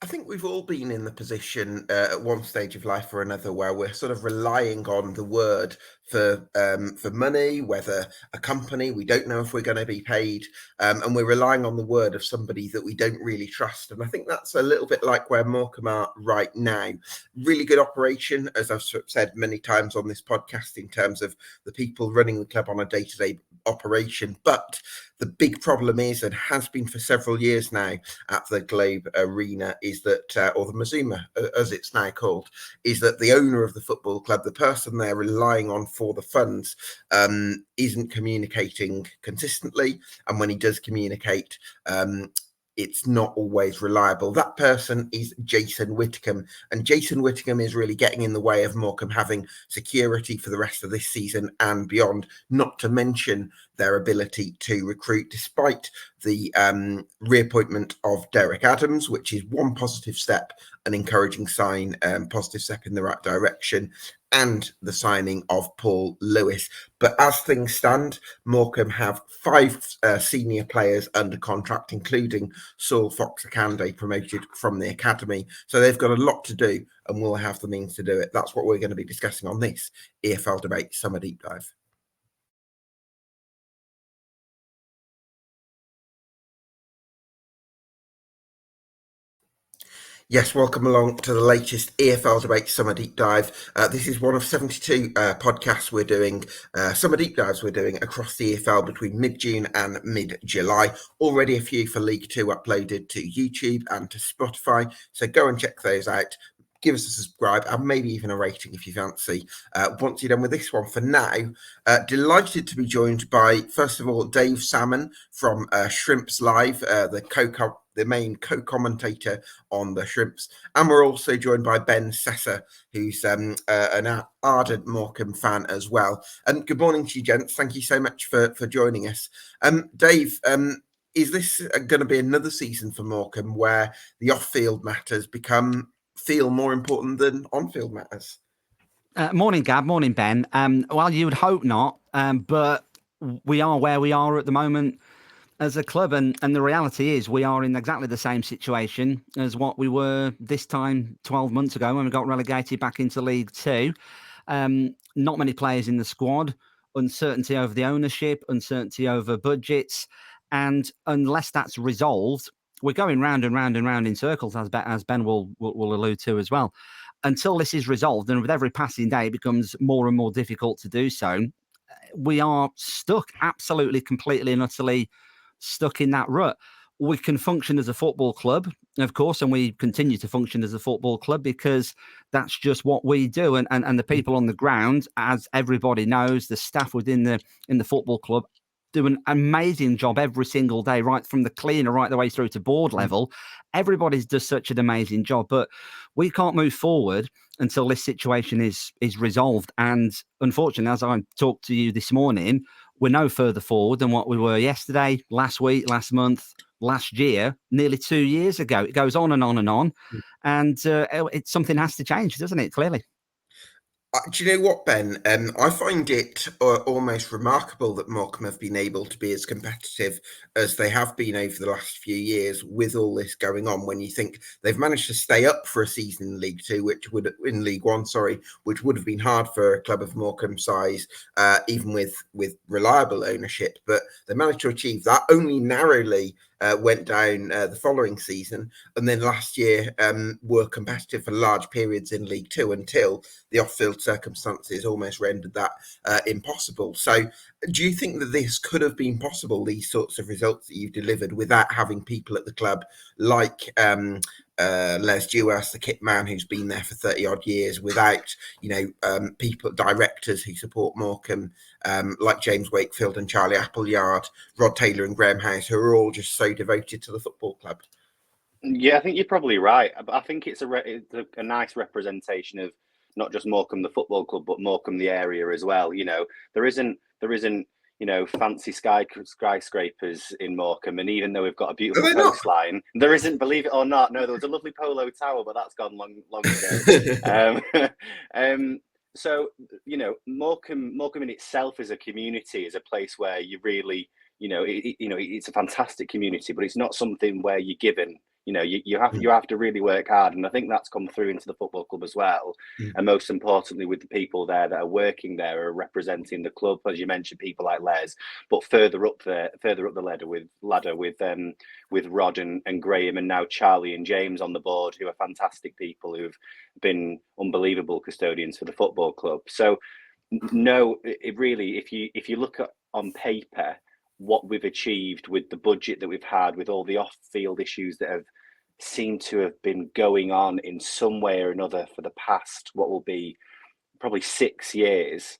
I think we've all been in the position at one stage of life or another where we're sort of relying on the word for money, whether a company we don't know if we're going to be paid, and we're relying on the word of somebody that we don't really trust. And I think that's a little bit like where Morecambe are right now. Really good operation, as I've said many times on this podcast, in terms of the people running the club on a day-to-day operation. But the big problem is, and has been for several years now, at the Globe Arena is that, or the Mazuma as it's now called, is that the owner of the football club, the person they're relying on for the funds, isn't communicating consistently. And when he does communicate, it's not always reliable. That person is Jason Whitcomb, and Jason Whitcomb is really getting in the way of Morecambe having security for the rest of this season and beyond, not to mention their ability to recruit, despite the reappointment of Derek Adams, which is one positive step, an encouraging sign, positive step in the right direction, and the signing of Paul Lewis. But as things stand, Morecambe have 5 senior players under contract, including Saul Fox-Akande, promoted from the academy. So they've got a lot to do, and will have the means to do it. That's what we're going to be discussing on this EFL Debate Summer Deep Dive. Yes, welcome along to the latest EFL Debate Summer Deep Dive. This is one of 72 podcasts we're doing, summer deep dives we're doing across the EFL between mid-June and mid-July. Already a few for League Two uploaded to YouTube and to Spotify, so go and check those out. Give us a subscribe and maybe even a rating if you fancy. Once you're done with this one, for now, delighted to be joined by, first of all, Dave Salmon from Shrimps Live, the main co-commentator on the Shrimps. And we're also joined by Ben Cassar, who's an ardent Morecambe fan as well. Good morning to you, gents. Thank you so much for joining us. Dave, is this going to be another season for Morecambe where the off-field matters feel more important than on-field matters? Morning, Gab. Morning, Ben. Well, you would hope not, but we are where we are at the moment as a club, and the reality is we are in exactly the same situation as what we were this time 12 months ago when we got relegated back into League Two. Not many players in the squad, uncertainty over the ownership, uncertainty over budgets, and unless that's resolved, we're going round and round and round in circles, as Ben will allude to as well. Until this is resolved, and with every passing day, it becomes more and more difficult to do so. We are stuck, absolutely, completely and utterly stuck in that rut. We can function as a football club, of course, and we continue to function as a football club because that's just what we do. And the people on the ground, as everybody knows, the staff within the football club do an amazing job every single day, right from the cleaner right the way through to board level. Everybody does such an amazing job, but we can't move forward until this situation is resolved. And unfortunately, as I talked to you this morning, we're no further forward than what we were yesterday, last week, last month, last year, nearly 2 years ago. It goes on and on and on. And something has to change, doesn't it? Clearly. Do you know what, Ben? I find it almost remarkable that Morecambe have been able to be as competitive as they have been over the last few years with all this going on. When you think they've managed to stay up for a season in League Two, in League One, which would have been hard for a club of Morecambe size, even with reliable ownership. But they managed to achieve that only narrowly. Went down the following season, and then last year were competitive for large periods in League Two until the off-field circumstances almost rendered that impossible. So do you think that this could have been possible, these sorts of results that you've delivered, without having people at the club like Les Duas, the kit man who's been there for 30 odd years, without people, directors who support Morecambe, like James Wakefield and Charlie Appleyard, Rod Taylor and Graham House, who are all just so devoted to the football club? Yeah, I think you're probably right. I think it's a nice representation of not just Morecambe the football club, but Morecambe the area as well. You know, there isn't fancy skyscrapers in Morecambe, and even though we've got a beautiful coastline, there isn't, believe it or not. No, there was a lovely polo tower, but that's gone long ago. So Morecambe in itself as a community is a place where you really, it's a fantastic community, but it's not something where you're given you have to really work hard, and I think that's come through into the football club as well. And most importantly, with the people there that are working there are representing the club, as you mentioned, people like Les, but further up the ladder with Rod and Graham, and now Charlie and James on the board, who are fantastic people who've been unbelievable custodians for the football club. So no, it really, if you look at on paper what we've achieved with the budget that we've had, with all the off-field issues that have seemed to have been going on in some way or another for the past, what will be probably 6 years,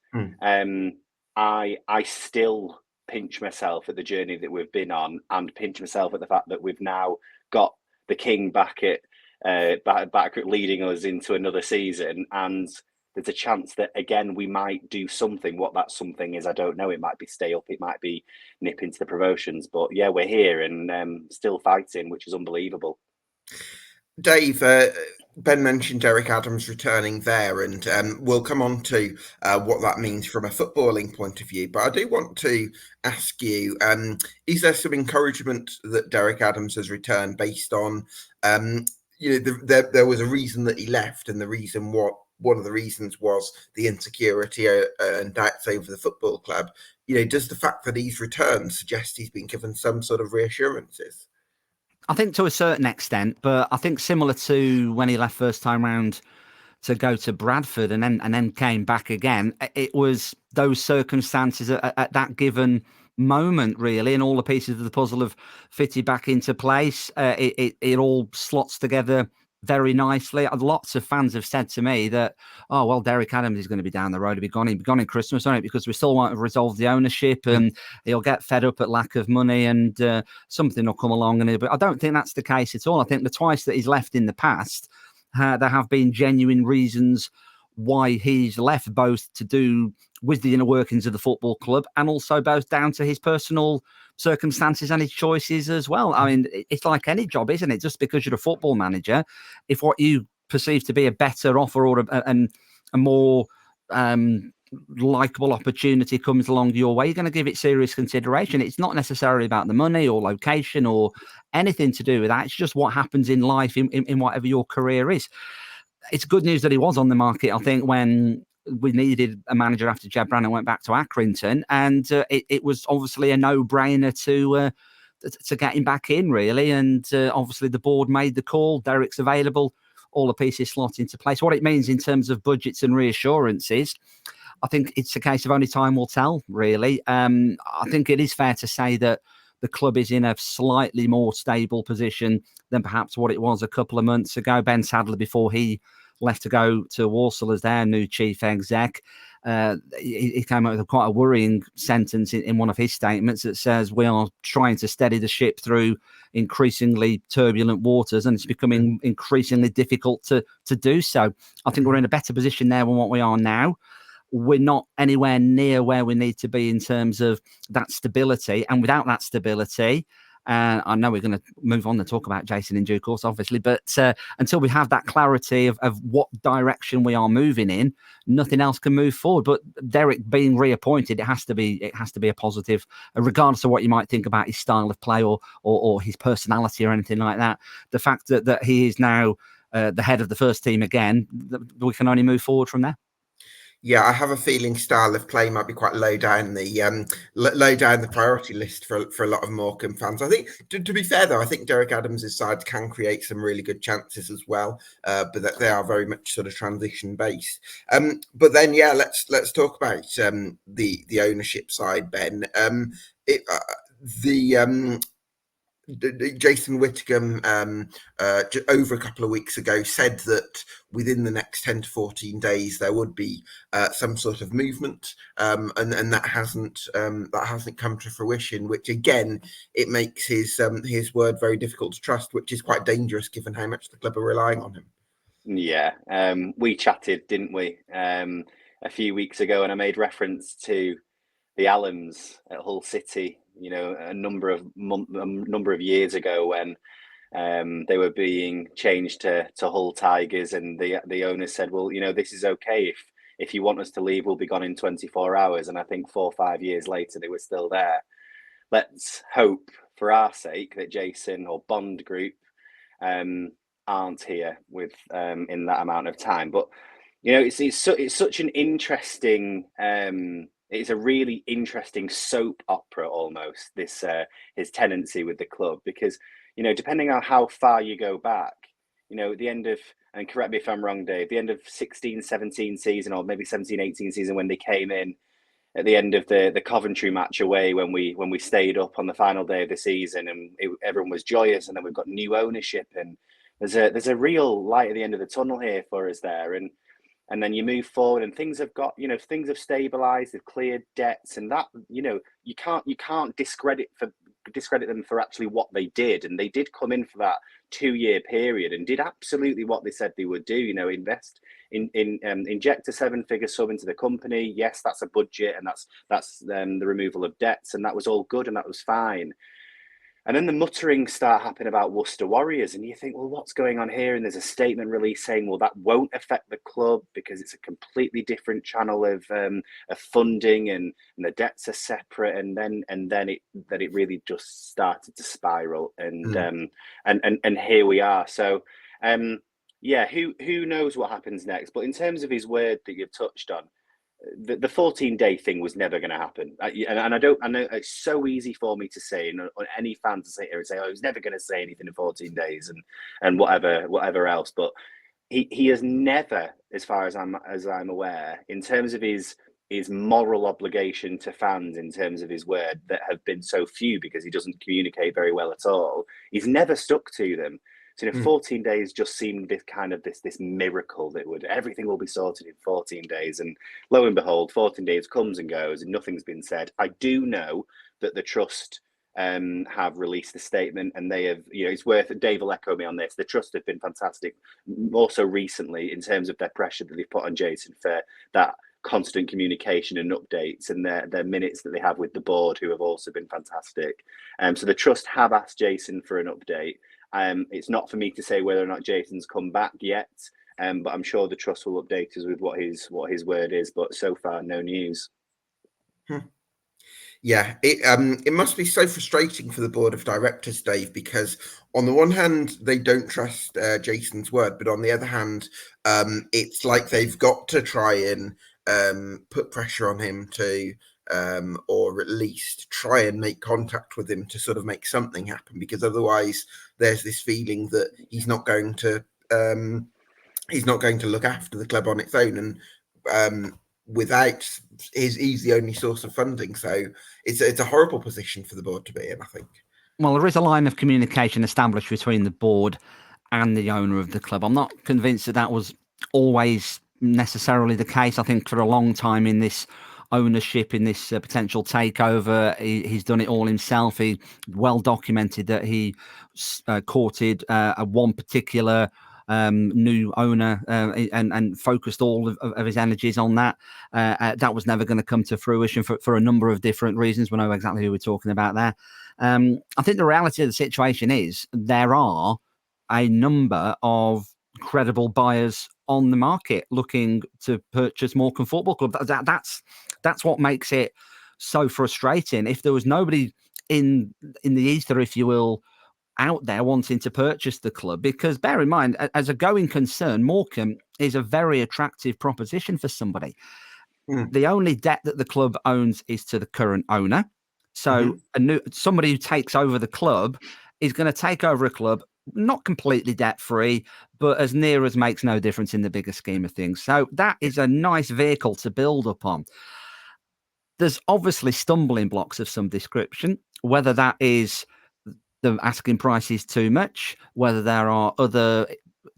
I still pinch myself at the journey that we've been on, and pinch myself at the fact that we've now got the king back leading us into another season, and there's a chance that again we might do something. What that something is, I don't know. It might be stay up, it might be nip into the promotions, but yeah, we're here and still fighting, which is unbelievable. Dave, Ben mentioned Derek Adams returning there, and we'll come on to what that means from a footballing point of view. But I do want to ask you, is there some encouragement that Derek Adams has returned based on, there was a reason that he left, and one of the reasons was the insecurity and doubts over the football club. Does the fact that he's returned suggest he's been given some sort of reassurances? I think to a certain extent, but I think similar to when he left first time round to go to Bradford and then came back again, it was those circumstances at that given moment, really, and all the pieces of the puzzle have fitted back into place. It all slots together very nicely. Lots of fans have said to me that, oh, well, Derek Adams is going to be down the road. He'll be gone in Christmas, won't it? Because we still won't have resolved the ownership, and he'll get fed up at lack of money, and something will come along. But I don't think that's the case at all. I think the twice that he's left in the past, there have been genuine reasons why he's left, both to do with the inner workings of the football club and also both down to his personal circumstances and his choices as well. I mean, it's like any job, isn't it? Just because you're a football manager, if what you perceive to be a better offer or a more likable opportunity comes along your way, you're going to give it serious consideration. It's not necessarily about the money or location or anything to do with that. It's just what happens in life in whatever your career is. It's good news that he was on the market, I think, when we needed a manager after Jed Brannan went back to Accrington, and it was obviously a no-brainer to get him back in, really. And obviously the board made the call. Derek's available. All the pieces slot into place. What it means in terms of budgets and reassurances, I think it's a case of only time will tell, really. I think it is fair to say that the club is in a slightly more stable position than perhaps what it was a couple of months ago. Ben Sadler, before he left to go to Walsall as their new chief exec, he came up with quite a worrying sentence in one of his statements that says we are trying to steady the ship through increasingly turbulent waters, and it's becoming increasingly difficult to do so. I think we're in a better position there than what we are now. We're not anywhere near where we need to be in terms of that stability. And without that stability, I know we're going to move on and talk about Jason in due course, obviously, but until we have that clarity of what direction we are moving in, nothing else can move forward. But Derek being reappointed, it has to be a positive, regardless of what you might think about his style of play or his personality or anything like that. The fact that he is now the head of the first team again, we can only move forward from there. Yeah, I have a feeling style of play might be quite low down the priority list for a lot of Morecambe fans. I think, to be fair though, I think Derek Adams' side can create some really good chances as well, but that they are very much sort of transition based. But then, yeah, let's talk about the ownership side, Ben. Jason Whittingham, over a couple of weeks ago, said that within the next 10 to 14 days there would be some sort of movement, and that hasn't come to fruition. Which again, it makes his word very difficult to trust, which is quite dangerous given how much the club are relying on him. Yeah, we chatted, didn't we, a few weeks ago, and I made reference to the Allens at Hull City. A number of years ago when they were being changed to Hull Tigers, and the owner said, well, this is okay. If you want us to leave, we'll be gone in 24 hours. And I think 4 or 5 years later, they were still there. Let's hope for our sake that Jason or Bond Group aren't here with in that amount of time. But you know, it's such an interesting. It's a really interesting soap opera almost. This his tenancy with the club, because you know, depending on how far you go back, you know, at the end of, and correct me if I'm wrong, Dave, the end of 16-17 season, or maybe 17-18 season, when they came in at the end of the Coventry match away, when we stayed up on the final day of the season, and everyone was joyous, and then we've got new ownership, and there's a real light at the end of the tunnel here for us there, and then you move forward, and things have got, you know, things have stabilized, they've cleared debts, and that, you know, you can't discredit them for actually what they did. And they did come in for that 2-year period and did absolutely what they said they would do, you know, inject a 7-figure sum into the company. Yes, that's a budget, and that's the removal of debts, and that was all good, and that was fine. And then the mutterings start happening about Worcester Warriors, and you think, well, what's going on here? And there's a statement released saying, well, that won't affect the club because it's a completely different channel of funding, and the debts are separate. And then it really just started to spiral, and here we are. So yeah, who knows what happens next? But in terms of his word that you've touched on, the 14-day thing was never going to happen. And I know it's so easy for me to say, and any fan to sit here and say, oh, he's never going to say anything in 14 days and whatever else. But he has never, as far as I'm aware, in terms of his moral obligation to fans, in terms of his word, that have been so few because he doesn't communicate very well at all, he's never stuck to them. So, you know, 14 days just seemed this miracle that everything will be sorted in 14 days. And lo and behold, 14 days comes and goes and nothing's been said. I do know that the trust have released a statement, and they have, you know, it's worth, Dave will echo me on this, the trust have been fantastic also recently in terms of their pressure that they've put on Jason for that constant communication and updates, and their minutes that they have with the board, who have also been fantastic. So the trust have asked Jason for an update. It's not for me to say whether or not Jason's come back yet, but I'm sure the trust will update us with what his word is. But so far, no news. Yeah, it must be so frustrating for the board of directors, Dave, because on the one hand they don't trust Jason's word, but on the other hand, it's like they've got to try and put pressure on him to, or at least try and make contact with him to sort of make something happen, because otherwise there's this feeling that he's not going to look after the club on its own, and without he's the only source of funding. So it's a horrible position for the board to be in, I think. Well, there is a line of communication established between the board and the owner of the club. I'm not convinced that was always necessarily the case. I think for a long time in this ownership, in this potential takeover, he's done it all himself. He well documented that he courted one particular new owner and focused all of his energies on that. That was never going to come to fruition for a number of different reasons. We know exactly who we're talking about there. I think the reality of the situation is there are a number of credible buyers on the market looking to purchase Morecambe Football Club. That's what makes it so frustrating. If there was nobody in the ether, if you will, out there wanting to purchase the club, because bear in mind, as a going concern, Morecambe is a very attractive proposition for somebody. The only debt that the club owns is to the current owner. So somebody who takes over the club is going to take over a club not completely debt-free, but as near as makes no difference in the bigger scheme of things. So that is a nice vehicle to build upon. There's obviously stumbling blocks of some description, whether that is the asking price is too much, whether there are other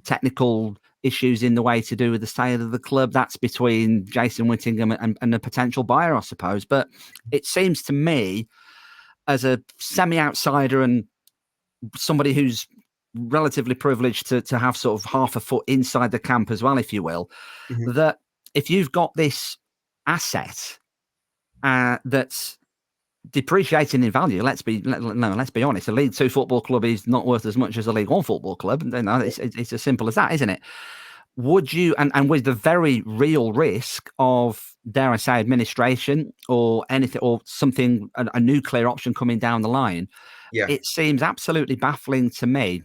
technical issues in the way to do with the sale of the club. That's between Jason Whittingham and a potential buyer, I suppose. But it seems to me, as a semi-outsider and somebody who's relatively privileged to have sort of half a foot inside the camp as well, if you will, that if you've got this asset that's depreciating in value, let's be honest, a League Two football club is not worth as much as a League One football club. It's as simple as that, isn't it? Would you, and with the very real risk of, dare I say, administration or anything, or something, a nuclear option coming down the line, it seems absolutely baffling to me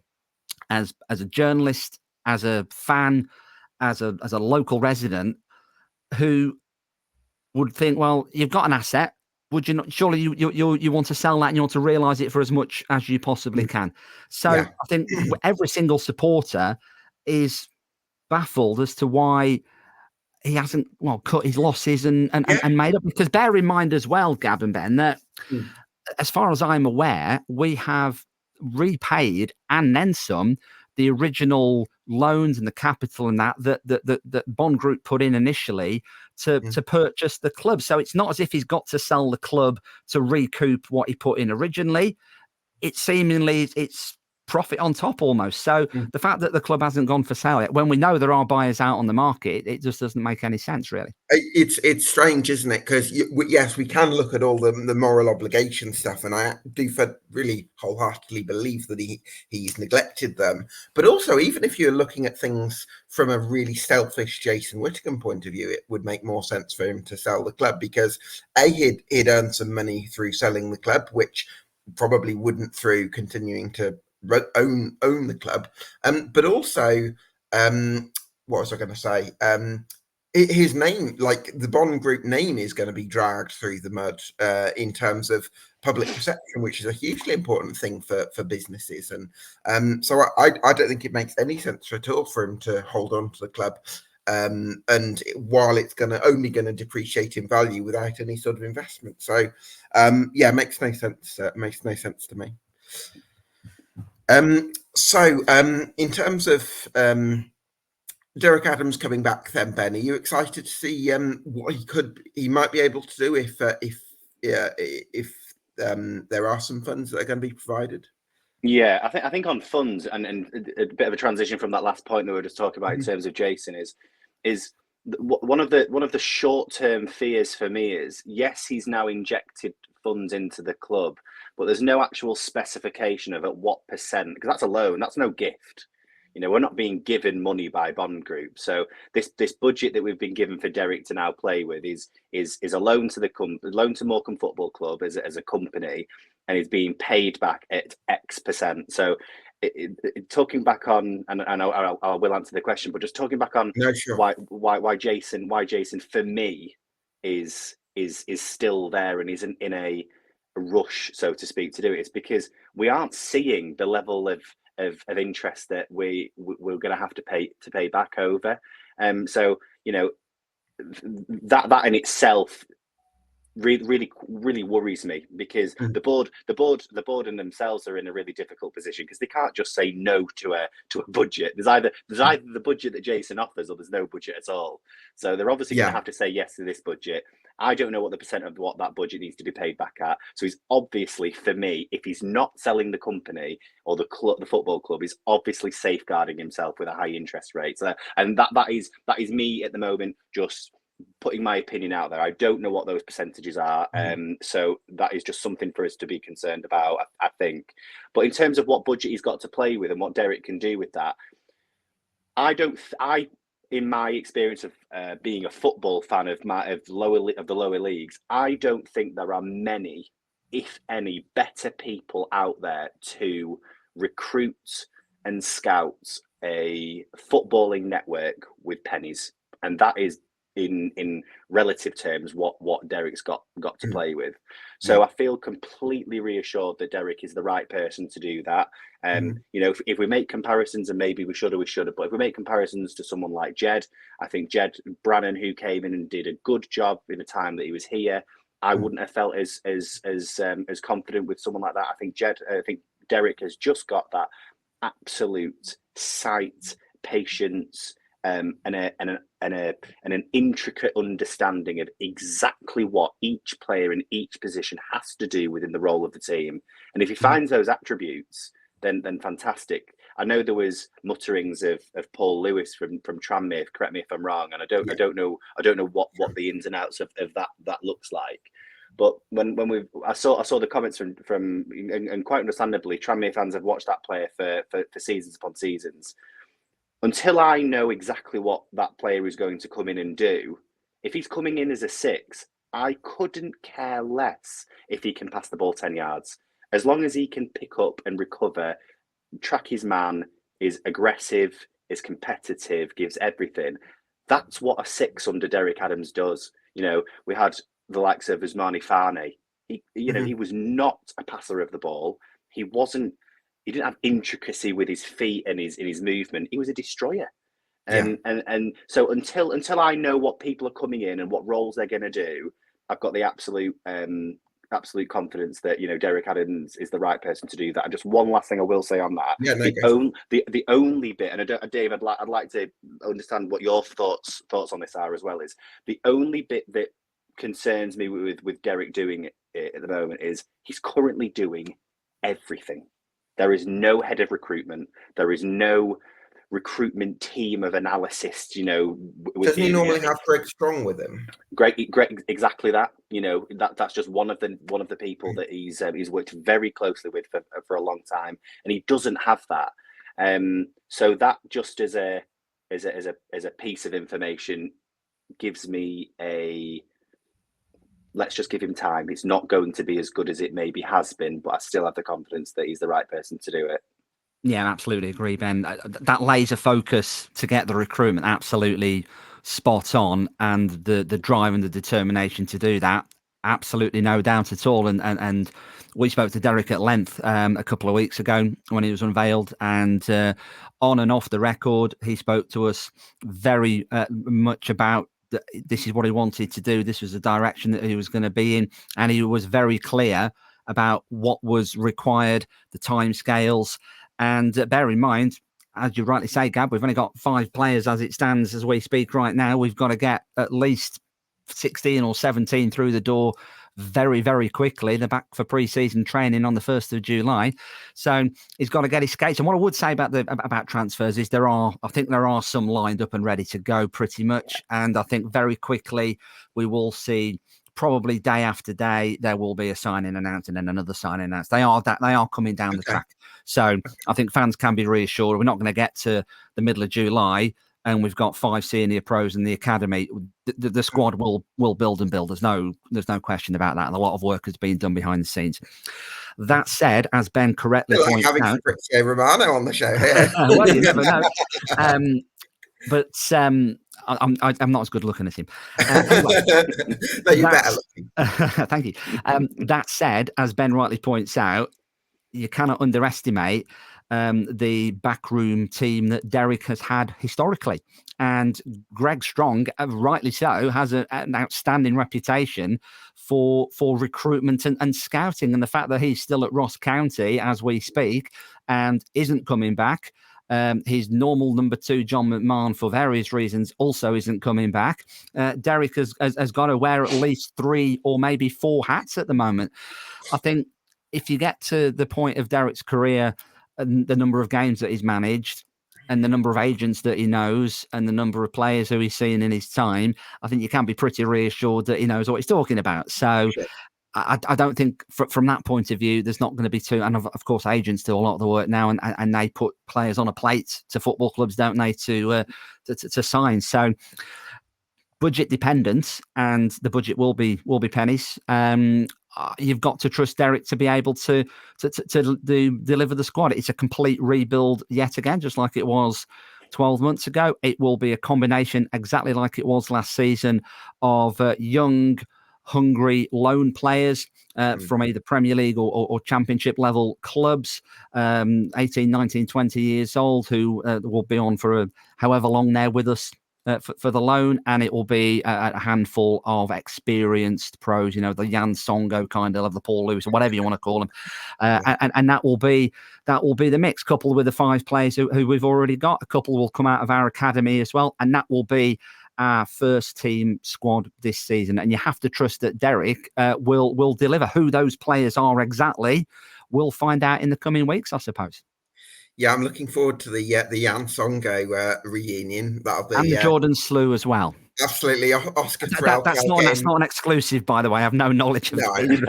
as a journalist, as a fan, as a local resident, who would think, well, you've got an asset. Would you not? Surely you want to sell that and you want to realise it for as much as you possibly can. So Yeah. I think every single supporter is baffled as to why he hasn't cut his losses and made up. Because bear in mind as well, Gab and Ben, that as far as I'm aware, we have repaid and then some the original loans and the capital and that Bond Group put in initially to purchase the club. So it's not as if he's got to sell the club to recoup what he put in originally. It's profit on top almost. So the fact that the club hasn't gone for sale yet, when we know there are buyers out on the market, it just doesn't make any sense, really. It's strange, isn't it? Because yes, we can look at all the moral obligation stuff, and I do really wholeheartedly believe that he's neglected them. But also, even if you're looking at things from a really selfish Jason Whittaker point of view, it would make more sense for him to sell the club because he'd earned some money through selling the club, which probably wouldn't through continuing to own the club. But also, what was I going to say? His name, like the Bond Group name, is going to be dragged through the mud in terms of public perception, which is a hugely important thing for businesses. And so I don't think it makes any sense at all for him to hold on to the club. And while it's only going to depreciate in value without any sort of investment. So yeah, makes no sense. Makes no sense to me. So in terms of Derek Adams coming back, then Ben, are you excited to see what he might be able to do if there are some funds that are going to be provided? Yeah, I think on funds and a bit of a transition from that last point that we were just talking about in terms of Jason is one of the short-term fears for me is, yes, he's now injected funds into the club, but there's no actual specification of at what percent, because that's a loan, that's no gift. You know, we're not being given money by Bond Group. So this budget that we've been given for Derek to now play with is a loan to loan to Morecambe Football Club as a company, and is being paid back at X percent. So talking back on, and I will answer the question, but just talking back on why Jason for me is still there and isn't in a rush, so to speak, to do it. It's because we aren't seeing the level of interest that we're going to have to pay back over. So you know that in itself really worries me, because the board and themselves are in a really difficult position, because they can't just say no to a budget. There's either the budget that Jason offers, or there's no budget at all. So they're obviously going to have to say yes to this budget. I don't know what the percent of what that budget needs to be paid back at. So he's obviously, for me, if he's not selling the company or the football club, he's obviously safeguarding himself with a high interest rate. So, and that is me at the moment, just putting my opinion out there. I don't know what those percentages are. So that is just something for us to be concerned about, I think. But in terms of what budget he's got to play with and what Derek can do with that, in my experience of being a football fan of the lower leagues, I don't think there are many, if any, better people out there to recruit and scout a footballing network with pennies, and that is in relative terms what Derek's got to play with. So I feel completely reassured that Derek is the right person to do that. You know, if we make comparisons, and maybe we should, but if we make comparisons to someone like Jed, I think Jed Brannan, who came in and did a good job in the time that he was here, I wouldn't have felt as confident with someone like that. I think Derek has just got that absolute sight, patience, and an intricate understanding of exactly what each player in each position has to do within the role of the team. And if he finds those attributes, then fantastic. I know there was mutterings of Paul Lewis from Tranmere. Correct me if I'm wrong, and I don't know what the ins and outs of that looks like. But I saw the comments from and quite understandably, Tranmere fans have watched that player for seasons upon seasons. Until I know exactly what that player is going to come in and do, if he's coming in as a 6, I couldn't care less if he can pass the ball 10 yards. As long as he can pick up and recover, track his man, is aggressive, is competitive, gives everything. That's what a 6 under Derek Adams does. You know, we had the likes of Usmani Fane. He was not a passer of the ball. He didn't have intricacy with his feet and his movement. He was a destroyer. And so until I know what people are coming in and what roles they're going to do, I've got the absolute confidence that, you know, Derek Adams is the right person to do that. And just one last thing I will say on that: the only bit, and Dave, I'd like to understand what your thoughts on this are as well. Is the only bit that concerns me with Derek doing it at the moment is he's currently doing everything. There is no head of recruitment. There is no recruitment team of analysts, you know. Doesn't he normally have Greg Strong with him? Greg, exactly that. You know, that's just one of the people that he's worked very closely with for a long time, and he doesn't have that. So that just as a piece of information gives me a, let's just give him time. It's not going to be as good as it maybe has been, but I still have the confidence that he's the right person to do it. Yeah, absolutely agree, Ben. That laser focus to get the recruitment absolutely spot on, and the drive and the determination to do that, absolutely no doubt at all. And we spoke to Derek at length a couple of weeks ago when he was unveiled, and on and off the record, he spoke to us very much about this is what he wanted to do. This was the direction that he was going to be in, and he was very clear about what was required, the timescales. And bear in mind, as you rightly say, Gab, we've only got 5 players as it stands as we speak right now. We've got to get at least 16 or 17 through the door very, very quickly. They're back for pre-season training on the 1st of July. So he's got to get his skates. And what I would say about transfers is I think there are some lined up and ready to go pretty much. And I think very quickly we will see, probably day after day, there will be a signing announced and then another signing announced. They are coming down the track. So I think fans can be reassured. We're not going to get to the middle of July and we've got 5 senior pros in the academy. The squad will build and build. There's no question about that. And a lot of work has been done behind the scenes. That said, as Ben correctly pointed out, having Fabrizio Romano on the show here. Well, you never know. But I'm not as good looking as him. Anyway, no, you're better looking. Thank you. That said, as Ben rightly points out, you cannot underestimate the backroom team that Derek has had historically. And Greg Strong, rightly so, has an outstanding reputation for recruitment and scouting. And the fact that he's still at Ross County as we speak and isn't coming back. His normal number 2, John McMahon, for various reasons, also isn't coming back. Derek has got to wear at least 3 or maybe 4 hats at the moment. I think if you get to the point of Derek's career and the number of games that he's managed and the number of agents that he knows and the number of players who he's seen in his time, I think you can be pretty reassured that he knows what he's talking about. So sure. I don't think from that point of view, there's not going to be too, and of course, agents do a lot of the work now, and they put players on a plate to football clubs, don't they, to sign. So budget dependent, and the budget will be pennies. You've got to trust Derek to be able to deliver the squad. It's a complete rebuild yet again, just like it was 12 months ago. It will be a combination exactly like it was last season of young, hungry loan players from either Premier League or Championship level clubs, 18, 19, 20 years old, who will be on for however long they're with us for the loan, and it will be a handful of experienced pros, you know, the Jan Songo kind of the Paul Lewis, or whatever you want to call them, and that will be the mix, coupled with the 5 players who we've already got. A couple will come out of our academy as well, and that will be our first team squad this season. And you have to trust that Derek will deliver. Who those players are exactly, we'll find out in the coming weeks, I suppose. Yeah, I'm looking forward to the Jan Songo reunion. That'll be and Jordan Slew as well. Absolutely, Oscar. That's not an exclusive, by the way. I have no knowledge of it,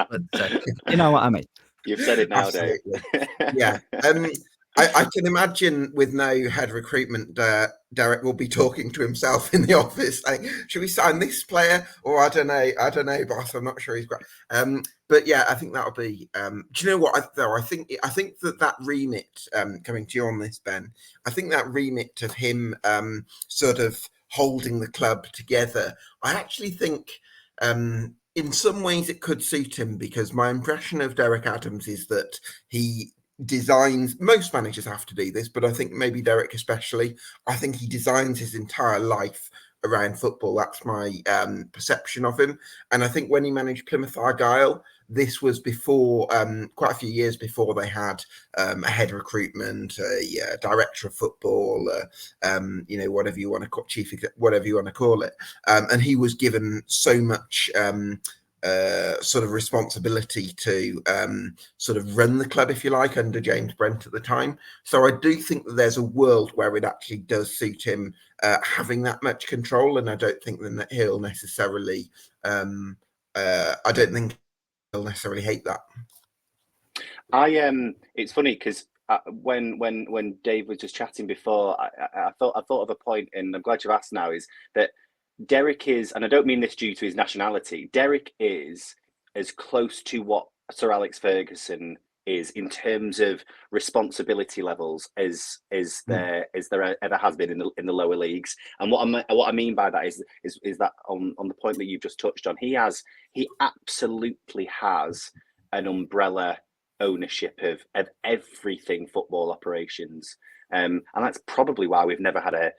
but you know what I mean. You've said it now, Dave. Yeah. I can imagine with no head recruitment, Derek will be talking to himself in the office saying, should we sign this player? Or I don't know, boss, I'm not sure he's great. But yeah, I think that'll be, do you know what, I think that remit, coming to you on this, Ben, I think that remit of him sort of holding the club together, I actually think in some ways it could suit him, because my impression of Derek Adams is that he designs, most managers have to do this, but I think maybe Derek especially, I think he designs his entire life around football. That's my perception of him. And I think when he managed Plymouth Argyle, this was before, quite a few years before they had a head recruitment, a director of football, whatever you want to call, whatever you want to call it. And he was given so much sort of responsibility to sort of run the club, if you like, under James Brent at the time. So I do think that there's a world where it actually does suit him having that much control, and I don't think that he'll necessarily hate that. It's funny because when Dave was just chatting before, I thought of a point, and I'm glad you've asked now, is that Derek is, and I don't mean this due to his nationality, Derek is as close to what Sir Alex Ferguson is in terms of responsibility levels as there ever has been in the lower leagues. And what I mean by that is that on the point that you've just touched on, he absolutely has an umbrella ownership of everything football operations. And that's probably why we've never had a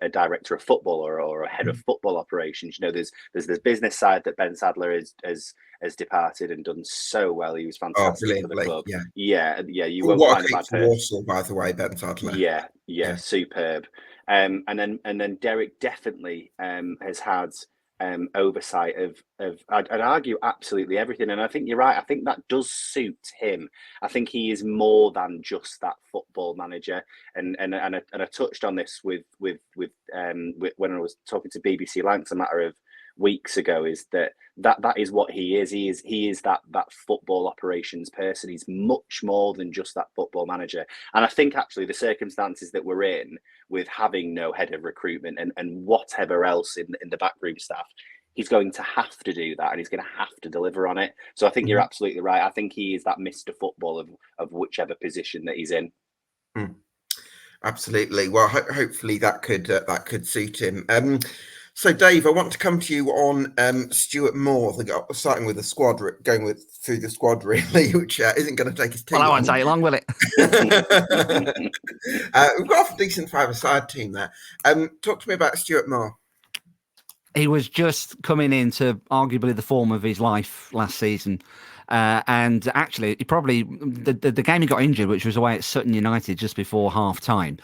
director of football or a head of football operations. There's this business side that Ben Sadler has departed and done so well. He was fantastic for the club. Yeah. You won't find a bad person. Warsaw, by the way, Ben Sadler. Yeah, superb. And then Derek definitely has had oversight of I'd argue absolutely everything, and I think you're right. I think that does suit him. I think he is more than just that football manager, and I touched on this with when I was talking to BBC Lancs a matter of weeks ago, is that is what he is. He is that football operations person. He's much more than just that football manager. And I think actually the circumstances that we're in, with having no head of recruitment and whatever else in the backroom staff, he's going to have to do that, and he's going to have to deliver on it. So I think you're absolutely right. I think he is that Mr. Football of whichever position that he's in. Absolutely. Well, hopefully that could suit him. So, Dave, I want to come to you on Stuart Moore, starting with the squad, through the squad, really, which isn't going to take us too long. Well, I won't take long, will it? We've got a decent five-a-side team there. Talk to me about Stuart Moore. He was just coming into arguably the form of his life last season. And actually, he probably, the game he got injured, which was away at Sutton United just before half-time,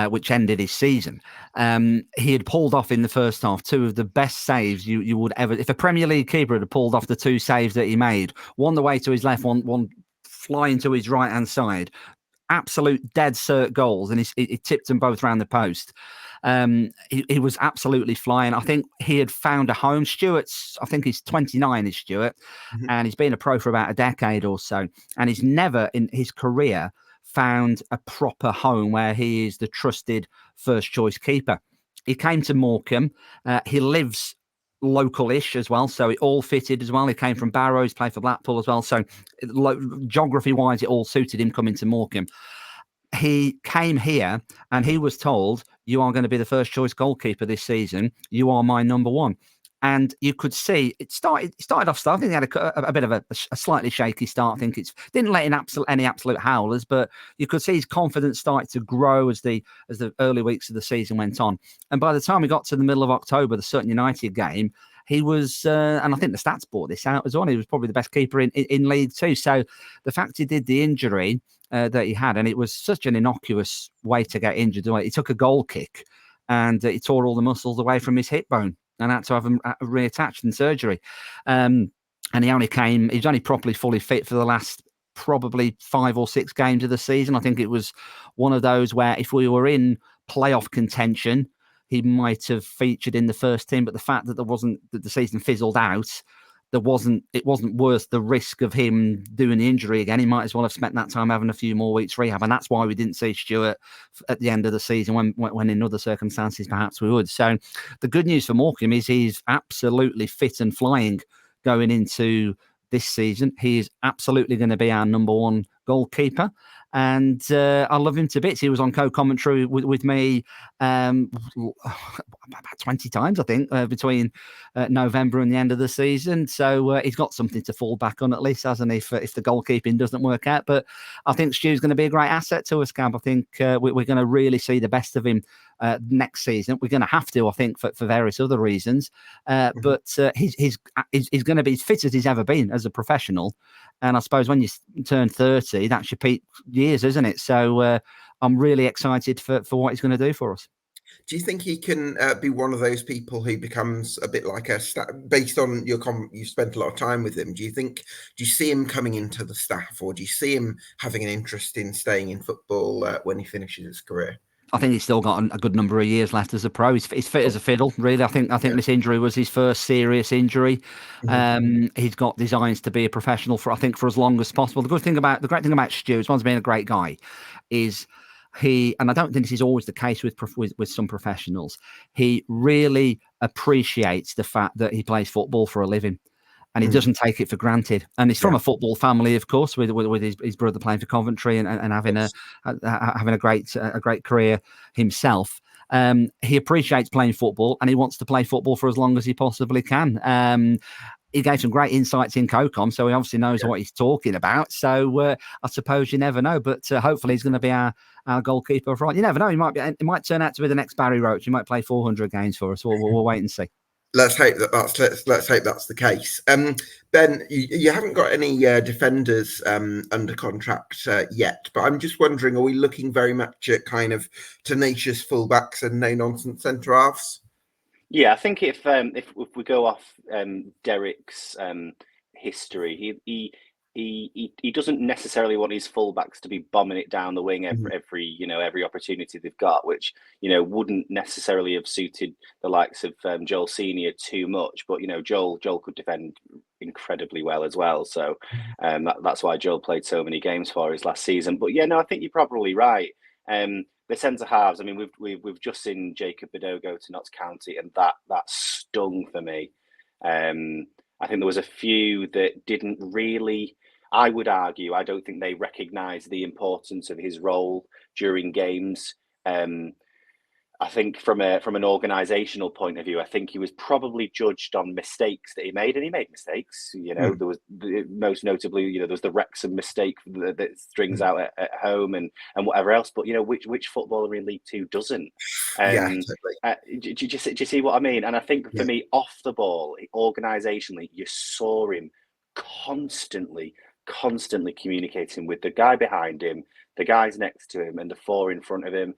which ended his season. He had pulled off in the first half two of the best saves you would ever... If a Premier League keeper had pulled off the two saves that he made, one the way to his left, one flying to his right-hand side, absolute dead cert goals, and he tipped them both around the post. He was absolutely flying. I think he had found a home. I think he's 29, is Stuart, and he's been a pro for about a decade or so, and he's never in his career found a proper home where he is the trusted first choice keeper. He came to Morecambe. He lives local-ish as well, so it all fitted as well. He came from Barrows, played for Blackpool as well, so geography-wise, it all suited him coming to Morecambe. He came here and he was told, you are going to be the first choice goalkeeper this season. You are my number one. And you could see it started off slow. I think he had a bit of a slightly shaky start. I think didn't let in any absolute howlers, but you could see his confidence started to grow as the early weeks of the season went on. And by the time we got to the middle of October, the Sutton United game, he was, and I think the stats brought this out as well, he was probably the best keeper in League Two. So the fact he did the injury that he had, and it was such an innocuous way to get injured. He took a goal kick and he tore all the muscles away from his hip bone and had to have them reattached in surgery. And he was only properly fully fit for the last probably 5 or 6 games of the season. I think it was one of those where if we were in playoff contention, he might have featured in the first team, but the fact that the season fizzled out, it wasn't worth the risk of him doing the injury again. He might as well have spent that time having a few more weeks rehab, and that's why we didn't see Stuart at the end of the season when in other circumstances perhaps we would. So the good news for Morecambe is he's absolutely fit and flying going into this season. He is absolutely going to be our number one goalkeeper. And I love him to bits. He was on co-commentary with me about 20 times, I think, between November and the end of the season. So he's got something to fall back on at least, hasn't he, if the goalkeeping doesn't work out. But I think Stu's going to be a great asset to us, Gab. I think we're going to really see the best of him next season. We're going to have to, I think, for various other reasons. But he's going to be as fit as he's ever been as a professional. And I suppose when you turn 30, that's your peak years, isn't it? So I'm really excited for what he's going to do for us. Do you think he can be one of those people who becomes a bit like based on your you spent a lot of time with him? Do you see him coming into the staff, or do you see him having an interest in staying in football when he finishes his career? I think he's still got a good number of years left as a pro. He's fit as a fiddle, really. I think this injury was his first serious injury. He's got designs to be a professional for as long as possible. The great thing about Stu, as well as being a great guy, is and I don't think this is always the case with some professionals, he really appreciates the fact that he plays football for a living. And he doesn't take it for granted. And he's from a football family, of course, with his brother playing for Coventry and having a great career himself. He appreciates playing football, and he wants to play football for as long as he possibly can. He gave some great insights in COCOM, so he obviously knows what he's talking about. So I suppose you never know, but hopefully he's going to be our goalkeeper. Right, you never know. He might turn out to be the next Barry Roach. He might play 400 games for us. We'll wait and see. Let's hope let's hope that's the case. Ben, you haven't got any defenders under contract yet, but I'm just wondering, are we looking very much at kind of tenacious fullbacks and no nonsense centre halves? Yeah, I think if we go off Derek's history, he doesn't necessarily want his fullbacks to be bombing it down the wing every opportunity they've got, which wouldn't necessarily have suited the likes of Joel Senior too much. But Joel could defend incredibly well as well, so that's why Joel played so many games for us last season. But I think you're probably right. The centre halves. I mean, we've just seen Jacob Bideau go to Notts County, and that stung for me. I think there was a few that didn't really. I would argue, I don't think they recognise the importance of his role during games. I think from an organisational point of view, I think he was probably judged on mistakes that he made, and he made mistakes. There was most notably, there was the Wrexham mistake that strings out at home and whatever else. But which footballer in League Two doesn't? Totally. Do you see what I mean? And I think for me, off the ball, organisationally, you saw him constantly communicating with the guy behind him, the guys next to him, and the four in front of him.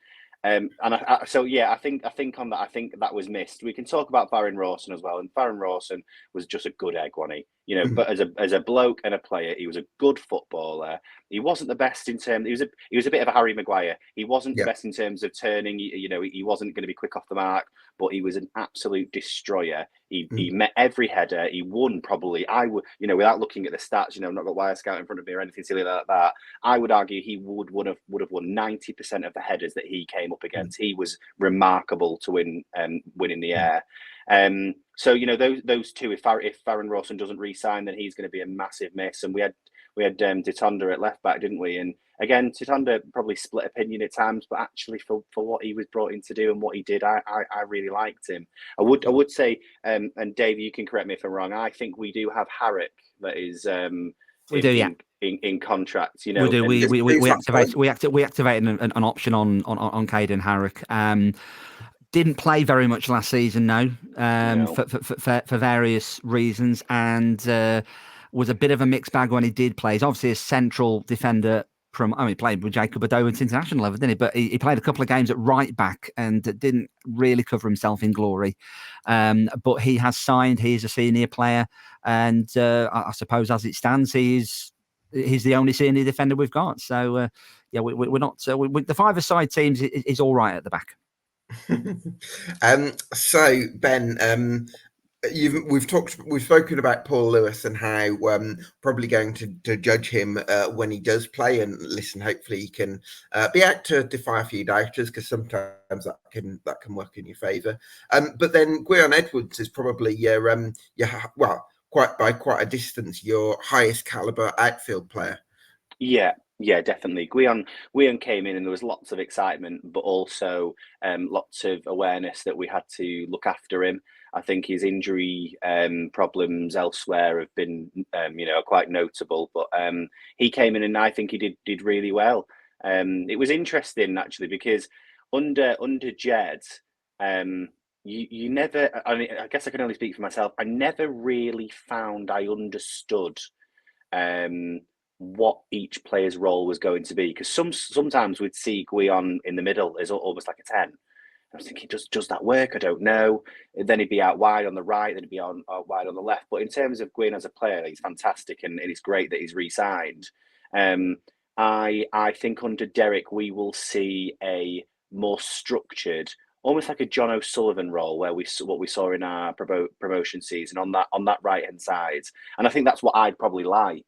I think on that, I think that was missed. We can talk about Farron Rawson as well, and Farron Rawson was just a good egg, wasn't he? But as a bloke and a player, he was a good footballer. He wasn't the best in terms. He was a bit of a Harry Maguire. He wasn't the best in terms of turning. He wasn't going to be quick off the mark, but he was an absolute destroyer. He met every header. He won probably. I would, without looking at the stats, I've not got Wire Scout in front of me or anything silly like that. I would argue he would have won 90% of the headers that he came up against. He was remarkable to win in the air. So those two. If Farron Rawson doesn't re-sign, then he's going to be a massive miss. And we had Titonda at left back, didn't we? And again, Titonda probably split opinion at times, but actually for what he was brought in to do and what he did, I really liked him. I would say, and Dave, you can correct me if I'm wrong. I think we do have Harrick that is in contract. We do. We activated an option on Caden Harrick. Didn't play very much last season, no. For various reasons, and was a bit of a mixed bag when he did play. He's obviously a central defender. He played with Jacob Bideau at international level, didn't he? But he played a couple of games at right back and didn't really cover himself in glory. But he has signed. He is a senior player, and I suppose as it stands, he's the only senior defender we've got. So we're not. The five-a-side teams is all right at the back. So Ben, we've spoken about Paul Lewis and how probably going to judge him when he does play, and listen, hopefully he can be out to defy a few doubters, because sometimes that can work in your favour. But then Gwion Edwards is probably quite a distance your highest caliber outfield player. Yeah, definitely. Gwion came in and there was lots of excitement, but also lots of awareness that we had to look after him. I think his injury problems elsewhere have been, quite notable. But he came in and I think he did really well. It was interesting actually because under Jed, you never. I mean, I guess I can only speak for myself. I never really found I understood what each player's role was going to be, because sometimes we'd see Gwion in the middle as almost like a 10. I was thinking, does that work? I don't know. Then he'd be out wide on the right, then he'd be out wide on the left. But in terms of Gwion as a player, he's fantastic, and it's great that he's re-signed. I think under Derek we will see a more structured, almost like a John O'Sullivan role, where what we saw in our promotion season on that right hand side, and I think that's what I'd probably like.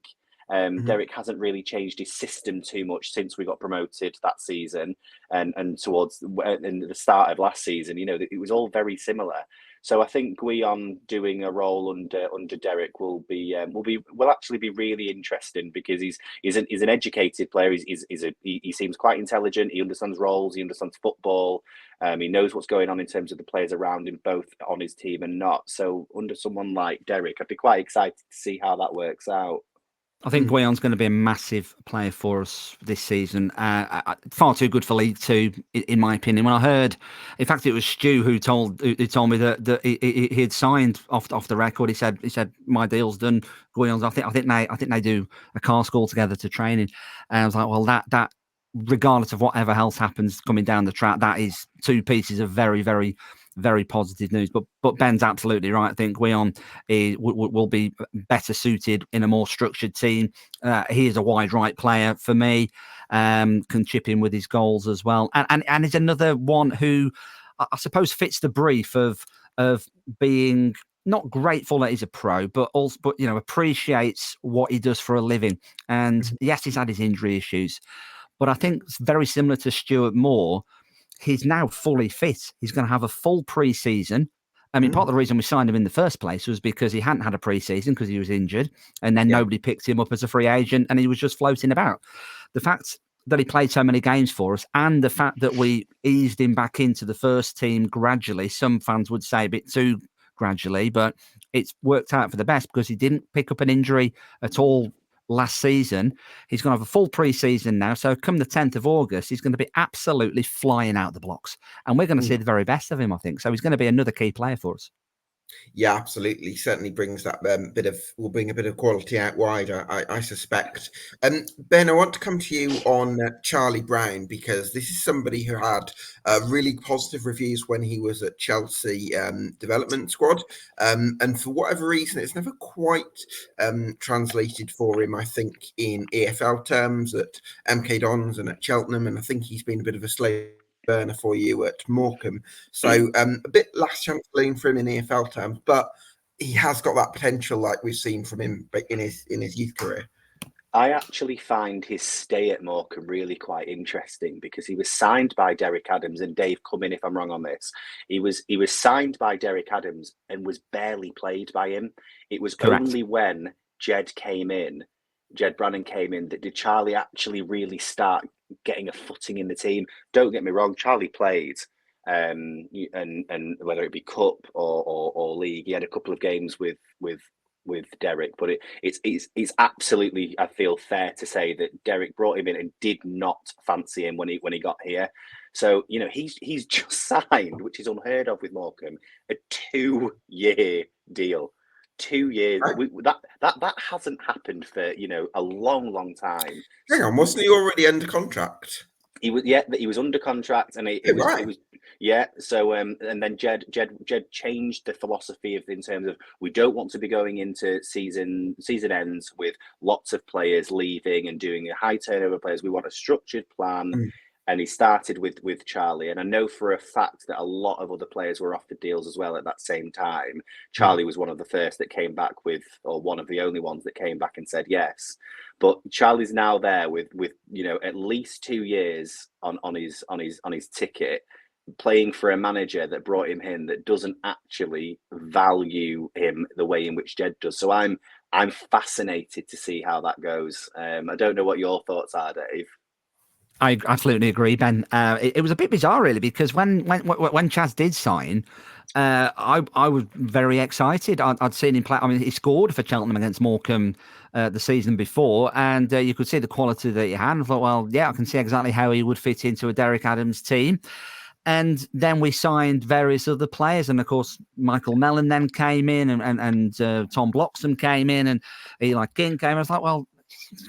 Derek hasn't really changed his system too much since we got promoted that season, and towards in the start of last season. It was all very similar. So I think Gwion doing a role under Derek will actually be really interesting, because he's an educated player. He seems quite intelligent. He understands roles. He understands football. He knows what's going on in terms of the players around him, both on his team and not. So under someone like Derek, I'd be quite excited to see how that works out. I think Gwion's going to be a massive player for us this season. Far too good for League Two, in my opinion. When I heard, in fact, it was Stu who told me that he had signed off the record. He said my deal's done. Gwion's. I think they do a car school together to training. And I was like, well, that regardless of whatever else happens coming down the track, that is two pieces of very, very, very positive news. But Ben's absolutely right. I think Gwion will be better suited in a more structured team. He is a wide right player for me. Can chip in with his goals as well, and is another one who I suppose fits the brief of being not grateful that he's a pro, but appreciates what he does for a living. And yes, he's had his injury issues, but I think it's very similar to Stuart Moore. He's now fully fit. He's going to have a full pre-season. I mean, part of the reason we signed him in the first place was because he hadn't had a pre-season because he was injured, and then nobody picked him up as a free agent, and he was just floating about. The fact that he played so many games for us, and the fact that we eased him back into the first team gradually, some fans would say a bit too gradually, but it's worked out for the best because he didn't pick up an injury at all last season. He's going to have a full pre-season now, so come the 10th of August he's going to be absolutely flying out the blocks, and we're going to see the very best of him, I think. So he's going to be another key player for us. Yeah, absolutely. Certainly brings that will bring a bit of quality out wide, I suspect. Ben, I want to come to you on Charlie Brown, because this is somebody who had really positive reviews when he was at Chelsea development squad. And for whatever reason, it's never quite translated for him, I think, in EFL terms at MK Dons and at Cheltenham. And I think he's been a bit of a slave burner for you at Morecambe, so a bit last chance playing for him in EFL terms, but he has got that potential, like we've seen from him in his youth career. I actually find his stay at Morecambe really quite interesting, because he was signed by Derek Adams, and Dave, come in if I'm wrong on this. He was signed by Derek Adams and was barely played by him. It was only when Jed Brannan came in, that did Charlie actually really start getting a footing in the team. Don't get me wrong, Charlie played, and whether it be cup or league, he had a couple of games with Derek, but it's absolutely, I feel, fair to say that Derek brought him in and did not fancy him when he got here. So he's just signed, which is unheard of with Morecambe, a 2-year deal. 2 years. That hasn't happened for a long time. Hang on, wasn't he already under contract? He was under contract, and it was. So and then Jed changed the philosophy in terms of, we don't want to be going into season ends with lots of players leaving and doing a high turnover of players. We want a structured plan. and he started with Charlie. And I know for a fact that a lot of other players were offered deals as well at that same time. Charlie was one of the first that came back with, or one of the only ones that came back and said yes. But Charlie's now there with at least 2 years on his ticket, playing for a manager that brought him in that doesn't actually value him the way in which Jed does. So I'm fascinated to see how that goes. I don't know what your thoughts are, Dave. I absolutely agree, Ben. It was a bit bizarre, really, because when Chaz did sign, I was very excited. I'd seen him play. I mean, he scored for Cheltenham against Morecambe the season before, and you could see the quality that he had. And I thought, well, yeah, I can see exactly how he would fit into a Derek Adams team. And then we signed various other players, and of course Michael Mellon then came in, and Tom Bloxham came in, and Eli King came. I was like, well,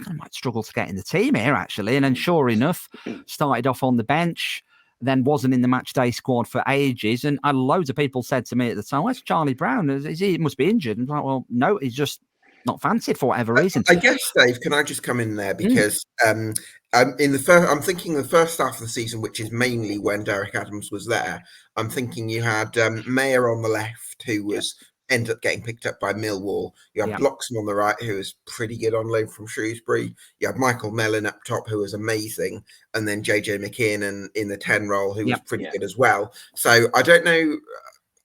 I might struggle to get in the team here, actually. And then sure enough, started off on the bench, then wasn't in the match day squad for ages. And loads of people said to me at the time, where's Charlie Brown? He must be injured. And I'm like, well, no, he's just not fancied for whatever reason. I guess, Dave, can I just come in there? Because I'm thinking the first half of the season, which is mainly when Derek Adams was there, I'm thinking you had Mayer on the left, who ended up getting picked up by Millwall. You had Bloxham on the right, who was pretty good on loan from Shrewsbury. You had Michael Mellon up top, who was amazing. And then JJ McKinnon in the 10 role, who was pretty good as well. So I don't know,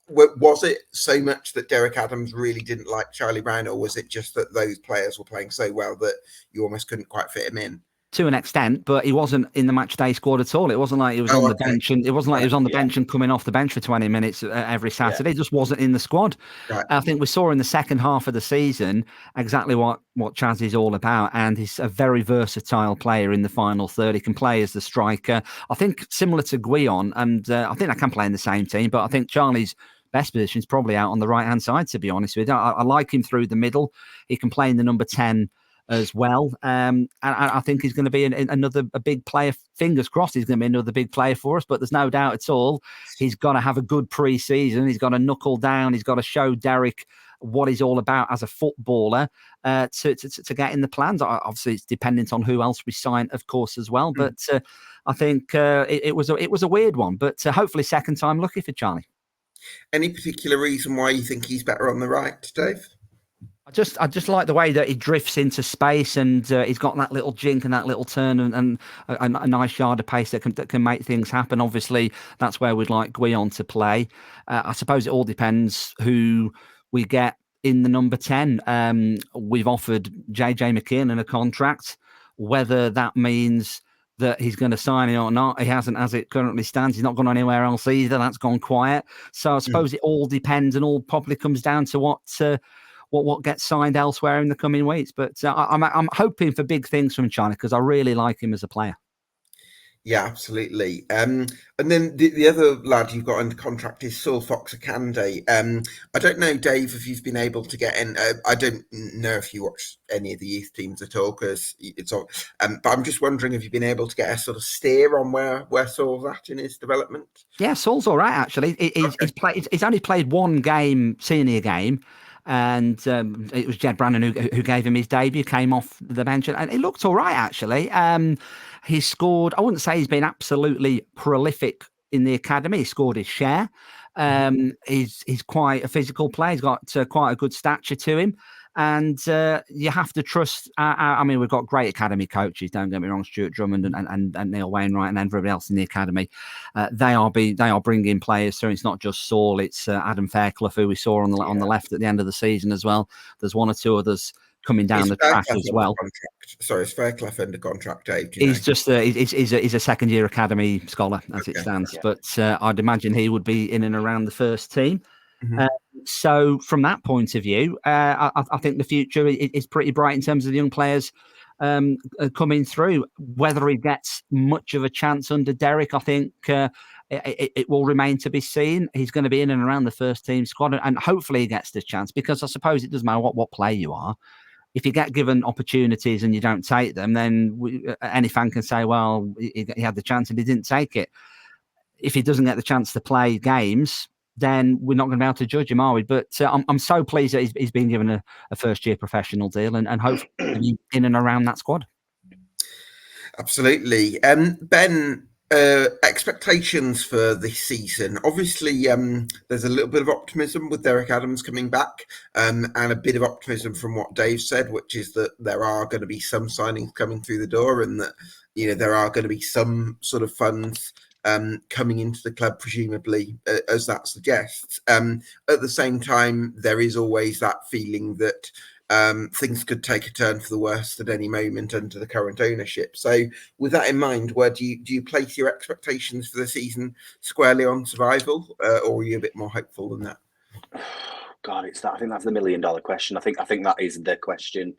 was it so much that Derek Adams really didn't like Charlie Brown, or was it just that those players were playing so well that you almost couldn't quite fit him in? To an extent, but he wasn't in the match day squad at all. It wasn't like he was on the bench, and it wasn't like he was on the bench and coming off the bench for 20 minutes every Saturday. He just wasn't in the squad. Right. I think we saw in the second half of the season exactly what Chaz is all about, and he's a very versatile player in the final third. He can play as the striker. I think similar to Guion, and I think I can play in the same team, but I think Charlie's best position is probably out on the right-hand side, to be honest with you. I like him through the middle. He can play in the number 10 as well. And I think he's going to be a big player. Fingers crossed he's going to be another big player for us, but there's no doubt at all he's got to have a good pre-season. He's got to knuckle down. He's got to show Derek what he's all about as a footballer to get in the plans. Obviously, it's dependent on who else we sign, of course, as well. But I think it was a weird one. But hopefully second time lucky for Charlie. Any particular reason why you think he's better on the right, Dave? I just like the way that he drifts into space, and he's got that little jink and that little turn and a nice yard of pace that can make things happen. Obviously, that's where we'd like Guion to play. I suppose it all depends who we get in the number 10. We've offered JJ McKinnon a contract. Whether that means that he's going to sign it or not, he hasn't as it currently stands. He's not gone anywhere else either. That's gone quiet. So I suppose it all depends, and all probably comes down to what gets signed elsewhere in the coming weeks. But I'm hoping for big things from China, because I really like him as a player. Yeah, absolutely. And then the other lad you've got under contract is Saul Fox-Akande. I don't know, Dave, if you've been able to get in. I don't know if you watch any of the youth teams at all, because it's all. But I'm just wondering if you've been able to get a sort of steer on where Saul's at in his development. Yeah, Saul's all right, actually. He's only played one senior game. And it was Jed Brannan who gave him his debut, came off the bench, and he looked all right, actually. He scored, I wouldn't say he's been absolutely prolific in the academy. He scored his share. He's quite a physical player. He's got quite a good stature to him. And you have to trust. I mean, we've got great academy coaches. Don't get me wrong, Stuart Drummond and Neil Wainwright and everybody else in the academy. They are bringing players through. It's not just Saul. It's Adam Fairclough, who we saw on the left at the end of the season as well. There's one or two others coming down the track as well. Sorry, is Fairclough under contract, Dave? He's just he's a second year academy scholar as it stands. Yeah. But I'd imagine he would be in and around the first team. So from that point of view, I think the future is pretty bright in terms of the young players coming through. Whether he gets much of a chance under Derek, I think it will remain to be seen. He's going to be in and around the first team squad, and hopefully he gets this chance, because I suppose it doesn't matter what player you are. If you get given opportunities and you don't take them, then any fan can say, well, he had the chance and he didn't take it. If he doesn't get the chance to play games, then we're not going to be able to judge him, are we? But I'm so pleased that he's been given a first-year professional deal, and hopefully in and around that squad. Absolutely. Ben, Expectations for this season. Obviously, there's a little bit of optimism with Derek Adams coming back, and a bit of optimism from what Dave said, which is that there are going to be some signings coming through the door, and that there are going to be some sort of funds coming into the club, presumably, as that suggests. At the same time, there is always that feeling that things could take a turn for the worst at any moment under the current ownership. So, with that in mind, where do you place your expectations for the season squarely on survival, or are you a bit more hopeful than that? God, it's that. I think that's the $1 million question. I think that is the question.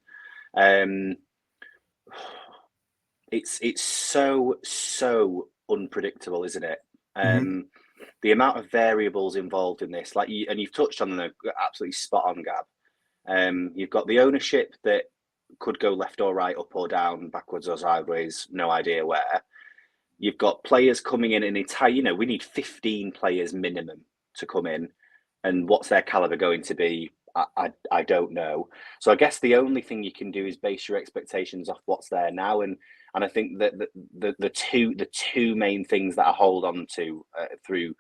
It's so unpredictable, isn't it? The amount of variables involved in this, and you've touched on them absolutely spot on, Gab. You've got the ownership that could go left or right, up or down, backwards or sideways, no idea where. You've got players coming in entire, we need 15 players minimum to come in. And what's their caliber going to be? I don't know. So I guess the only thing you can do is base your expectations off what's there now. And I think that the two main things that I hold on to through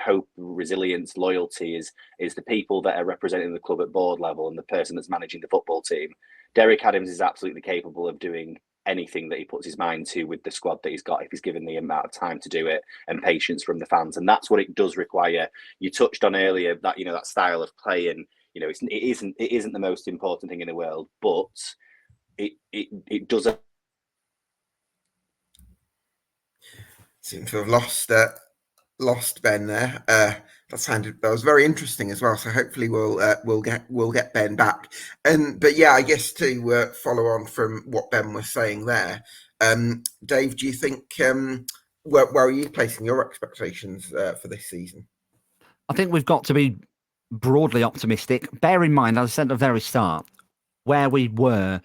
hope, resilience, loyalty is the people that are representing the club at board level and the person that's managing the football team. Derek Adams is absolutely capable of doing anything that he puts his mind to with the squad that he's got, if he's given the amount of time to do it and patience from the fans. And that's what it does require. You touched on earlier that that style of play, and it isn't the most important thing in the world, but it does. Seem to have lost Ben there. That was very interesting as well. So hopefully we'll get Ben back. But yeah, I guess to follow on from what Ben was saying there, Dave, do you think where are you placing your expectations for this season? I think we've got to be broadly optimistic. Bear in mind, as I said at the very start, where we were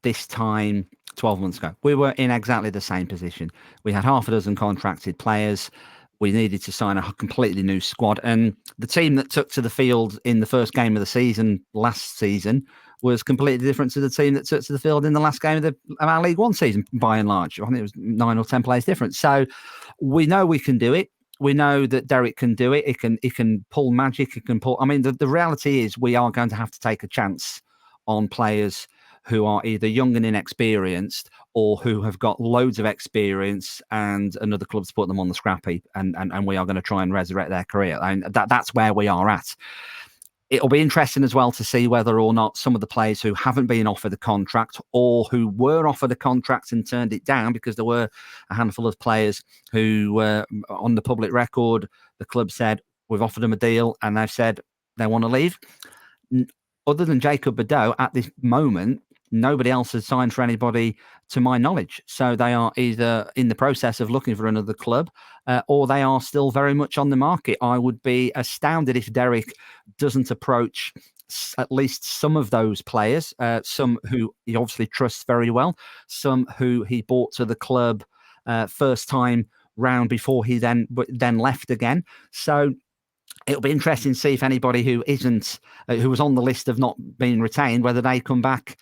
this time 12 months ago, we were in exactly the same position. We had half a dozen contracted players. We needed to sign a completely new squad. And the team that took to the field in the first game of the season last season was completely different to the team that took to the field in the last game of our League One season, by and large. I think it was 9 or 10 players different. So we know we can do it. We know that Derek can do it. He can pull magic. He can pull. I mean, the reality is we are going to have to take a chance on players who are either young and inexperienced or who have got loads of experience and another club's put them on the scrap heap, and we are going to try and resurrect their career. And that's where we are at. It'll be interesting as well to see whether or not some of the players who haven't been offered a contract or who were offered a contract and turned it down, because there were a handful of players who were on the public record, the club said, we've offered them a deal, and they've said they want to leave. Other than Jacob Badeau, at this moment, nobody else has signed for anybody to my knowledge. So they are either in the process of looking for another club or they are still very much on the market. I would be astounded if Derek doesn't approach at least some of those players, some who he obviously trusts very well, some who he bought to the club first time round before he then left again. So it'll be interesting to see if anybody who isn't, who was on the list of not being retained, whether they come back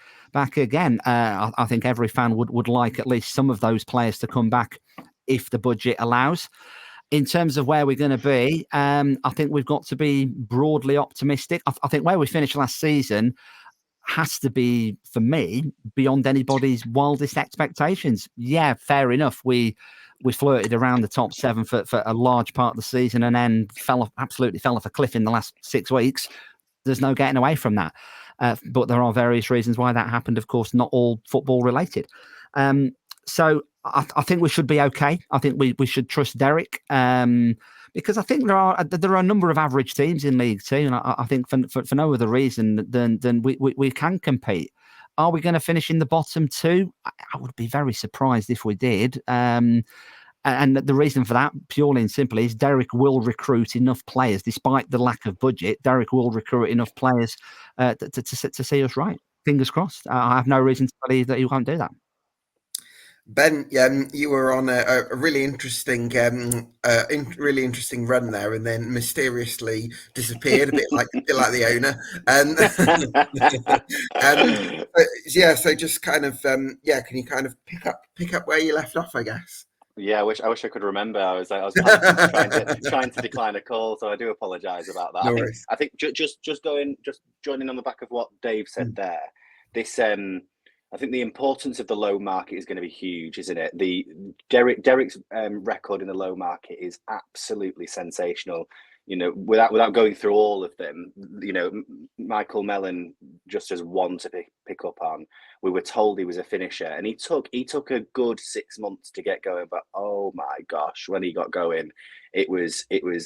again. I think every fan would like at least some of those players to come back if the budget allows. In terms of where we're going to be, I think we've got to be broadly optimistic. I think where we finished last season has to be, for me, beyond anybody's wildest expectations. Yeah, fair enough. We flirted around the top 7 for a large part of the season and then absolutely fell off a cliff in the last 6 weeks. There's no getting away from that. But there are various reasons why that happened. Of course, not all football related. So I think we should be okay. I think we should trust Derek because I think there are a number of average teams in League Two, and I think for no other reason than we can compete. Are we going to finish in the bottom 2? I would be very surprised if we did. And the reason for that, purely and simply, is Derek will recruit enough players, despite the lack of budget. Derek will recruit enough players to see us right. Fingers crossed. I have no reason to believe that he won't do that. Ben, you were on a really interesting, really interesting run there, and then mysteriously disappeared, a bit like the owner. So just kind of, can you kind of pick up where you left off, I guess? Yeah, I wish I could remember. I was panicking, trying to decline a call, so I do apologise about that. No worries. I think just joining on the back of what Dave said there. This I think the importance of the low market is going to be huge, isn't it? The Derek's record in the low market is absolutely sensational. You know, without going through all of them, you know, Michael Mellon, just as one to pick up on. We were told he was a finisher, and he took a good 6 months to get going. But oh my gosh, when he got going, it was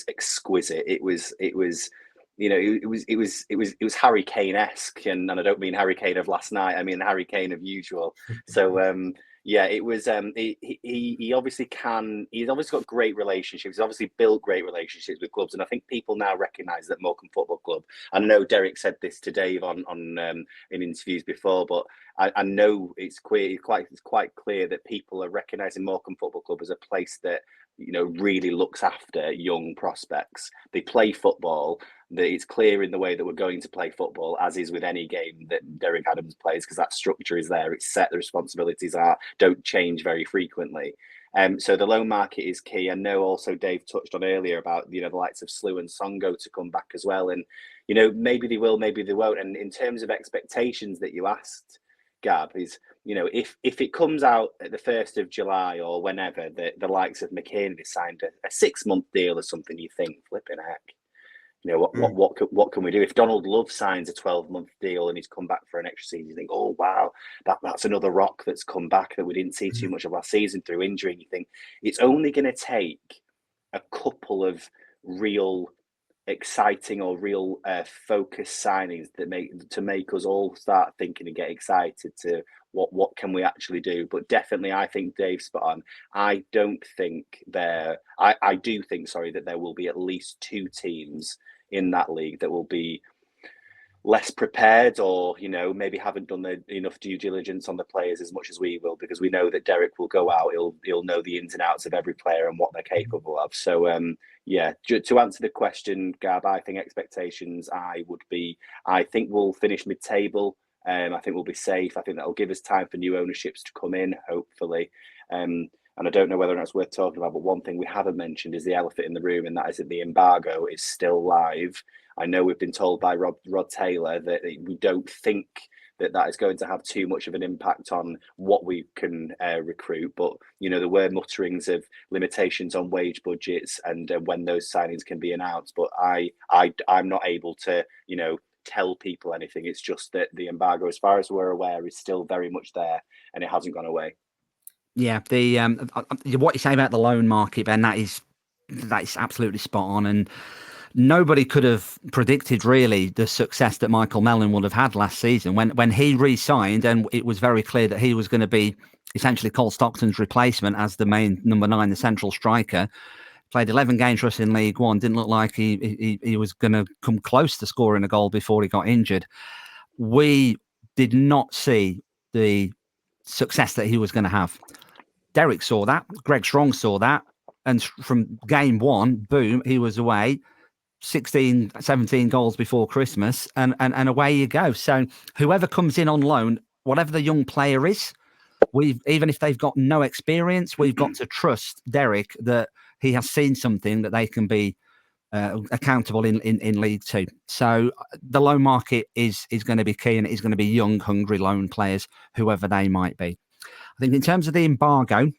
exquisite. It was you know, it was Harry Kane-esque, and I don't mean Harry Kane of last night. I mean Harry Kane of usual. So yeah, it was. He obviously can. He's obviously got great relationships. He's obviously built great relationships with clubs, and I think people now recognise that Morecambe Football Club. I know Derek said this to Dave on in interviews before, but I know it's quite clear that people are recognising Morecambe Football Club as a place that, you know, really looks after young prospects. They play football. It's clear in the way that we're going to play football, as is with any game that Derek Adams plays, because that structure is there. It's set. The responsibilities don't change very frequently. So the loan market is key. I know also Dave touched on earlier about, you know, the likes of Slew and Songo to come back as well. And, you know, maybe they will, maybe they won't. And in terms of expectations that you asked, Gab, is, you know, if it comes out at the 1st of July or whenever the likes of McKinney signed a 6-month deal or something, you think, flipping heck, you know, what can we do? If Donald Love signs a 12-month deal and he's come back for an extra season, you think, oh wow, that's another rock that's come back that we didn't see too much of last season through injury. And you think it's only going to take a couple of real exciting or real focused signings that make us all start thinking and get excited to what can we actually do. But definitely, I think Dave's spot on. I do think that there will be at least 2 teams in that league that will be less prepared, or, you know, maybe haven't done enough due diligence on the players as much as we will, because we know that Derek will go out, he'll know the ins and outs of every player and what they're capable of. So yeah, to answer the question, Gab, I think expectations, I think we'll finish mid-table. I think we'll be safe. I think that'll give us time for new ownerships to come in, hopefully. And I don't know whether or not it's worth talking about, but one thing we haven't mentioned is the elephant in the room, and that is that the embargo is still live. I know we've been told by Rod Taylor that we don't think that is going to have too much of an impact on what we can recruit. But, you know, there were mutterings of limitations on wage budgets and when those signings can be announced. But I'm not able to, you know, tell people anything. It's just that the embargo, as far as we're aware, is still very much there and it hasn't gone away. Yeah, the what you say about the loan market, Ben, that is absolutely spot on, and nobody could have predicted really the success that Michael Mellon would have had last season when he re-signed, and it was very clear that he was going to be essentially Cole Stockton's replacement as the main number 9, the central striker. Played 11 games for us in League One. Didn't look like he was going to come close to scoring a goal before he got injured. We did not see the success that he was going to have. Derek saw that. Greg Strong saw that. And from game 1, boom, he was away. 16, 17 goals before Christmas, and away you go. So whoever comes in on loan, whatever the young player is, even if they've got no experience, we've got to trust Derek that he has seen something that they can be accountable in League Two. So the loan market is going to be key, and it is going to be young, hungry loan players, whoever they might be. I think in terms of the embargo,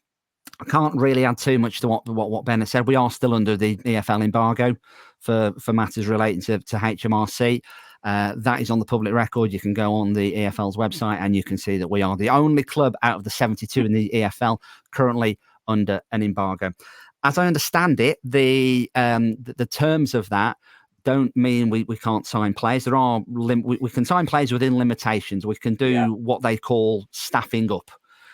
I can't really add too much to what Ben has said. We are still under the EFL embargo for matters relating to HMRC. That is on the public record. You can go on the EFL's website and you can see that we are the only club out of the 72 in the EFL currently under an embargo. As I understand it, the terms of that don't mean we can't sign players. There are we can sign players within limitations. We can do what they call staffing up.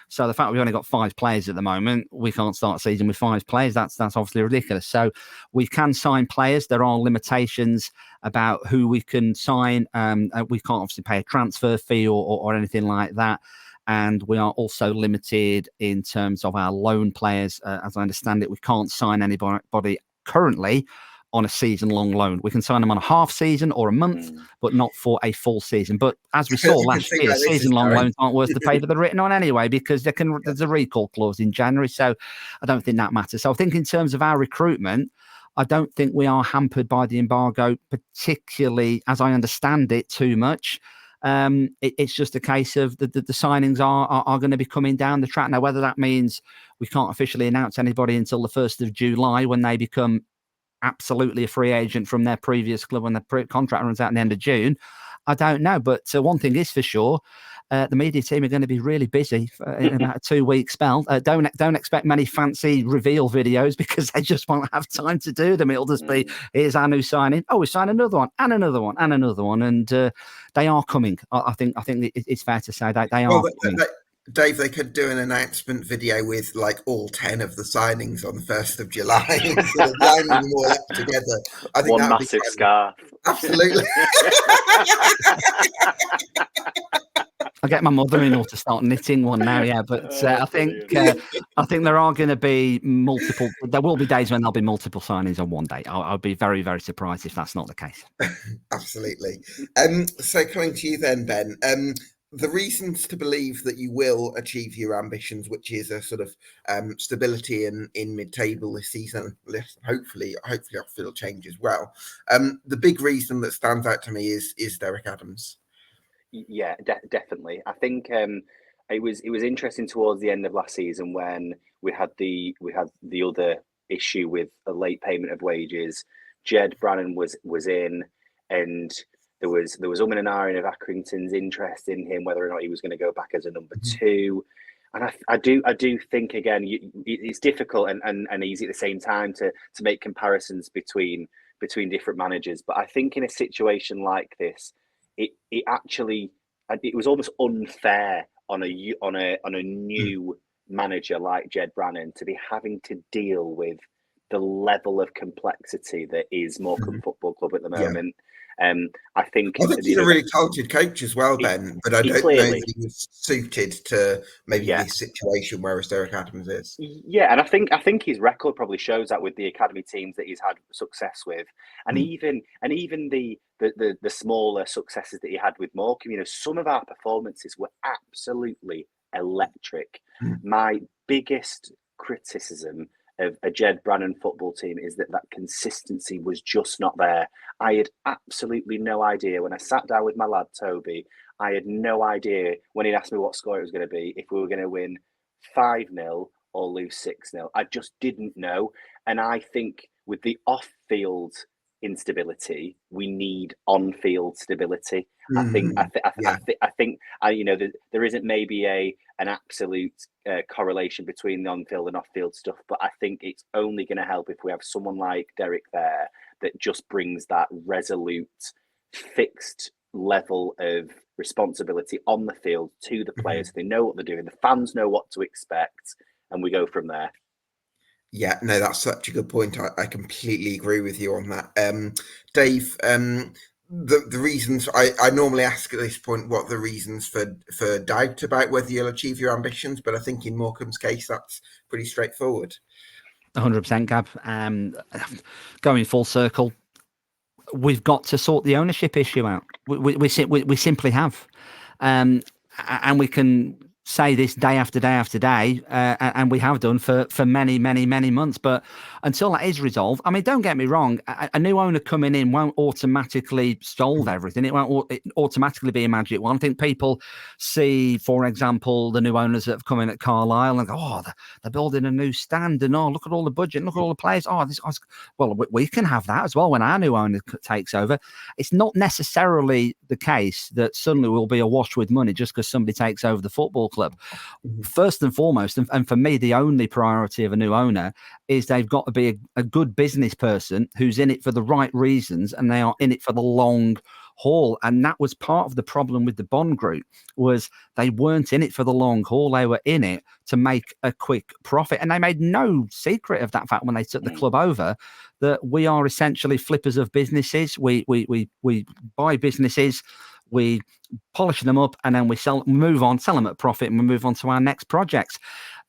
So the fact we've only got 5 players at the moment, we can't start a season with 5 players. That's obviously ridiculous. So we can sign players. There are limitations about who we can sign. We can't obviously pay a transfer fee or anything like that. And we are also limited in terms of our loan players. As I understand it, we can't sign anybody currently on a season-long loan. We can sign them on a half season or a month, but not for a full season. But as we saw last year, season-long loans aren't worth the paper they're written on anyway, because there's a recall clause in January. So I don't think that matters. So I think in terms of our recruitment, I don't think we are hampered by the embargo, particularly, as I understand it, too much. It's just a case of the signings are going to be coming down the track. Now, whether that means we can't officially announce anybody until the 1st of July when they become absolutely a free agent from their previous club when their contract runs out at the end of June, I don't know. But one thing is for sure, the media team are going to be really busy in about a 2-week spell. Don't expect many fancy reveal videos because they just won't have time to do them. It'll just be, here's our new signing. Oh, we signed another one and another one and another one. And they are coming. I think it's fair to say that they are coming. Dave, they could do an announcement video with like all 10 of the signings on the 1st of July, sort of lining them all up together. I think one massive scarf. Absolutely. I'll get my mother-in-law to start knitting one now, yeah. But I think there are going to be multiple. There will be days when there'll be multiple signings on one day. I'll be very, very surprised if that's not the case. Absolutely. So coming to you then, Ben. The reasons to believe that you will achieve your ambitions, which is a sort of stability in mid-table this season, hopefully off-field change as well. The big reason that stands out to me is Derek Adams. Yeah, definitely. I think it was interesting towards the end of last season when we had the other issue with a late payment of wages. Jed Brannan was in, and there was and ahhing of Accrington's interest in him, whether or not he was going to go back as a number 2. And I do think, again, it's difficult and easy at the same time to make comparisons between different managers. But I think in a situation like this, it was almost unfair on a new manager like Jed Brannan to be having to deal with the level of complexity that is Morecambe Football Club at the moment. I think he's a really talented coach as well, Ben, but I don't know if he was suited to maybe this situation, whereas Derek Adams is. Yeah, and I think his record probably shows that with the academy teams that he's had success with, and even the smaller successes that he had with Morecambe. You know, some of our performances were absolutely electric. My biggest criticism of a Jed Brannan football team is that consistency was just not there. I had absolutely no idea when I sat down with my lad Toby. I had no idea when he'd asked me what score it was going to be, if we were going to win 5-0 or lose 6-0. I just didn't know. And I think with the off-field instability, we need on-field stability. I think you know, there isn't maybe an absolute correlation between the on-field and off-field stuff, but I think it's only going to help if we have someone like Derek there that just brings that resolute, fixed level of responsibility on the field to the players. They know what they're doing. The fans know what to expect, and we go from there. Yeah, no, that's such a good point. I completely agree with you on that. Dave, the reasons I normally ask at this point what the reasons for doubt about whether you'll achieve your ambitions, but I think in Morecambe's case that's pretty straightforward. 100%, Gab. Going full circle, we've got to sort the ownership issue out. We simply have, and we can say this day after day after day, and we have done for many months. But until that is resolved, I mean, don't get me wrong, a new owner coming in won't automatically solve everything. It won't automatically be a magic one. I think people see, for example, the new owners that have come in at Carlisle and go, oh, they're building a new stand, and oh, look at all the budget, look at all the players. Oh, well, we can have that as well when our new owner takes over. It's not necessarily the case that suddenly we'll be awash with money just because somebody takes over the football club. First and foremost, and for me, the only priority of a new owner is they've got to be a good business person who's in it for the right reasons, and they are in it for the long haul. And that was part of the problem with the Bond Group, was they weren't in it for the long haul. They were in it to make a quick profit, and they made no secret of that fact when they took the club over, that we are essentially flippers of businesses. We buy businesses, we polish them up, and then we sell them at profit, and we move on to our next projects.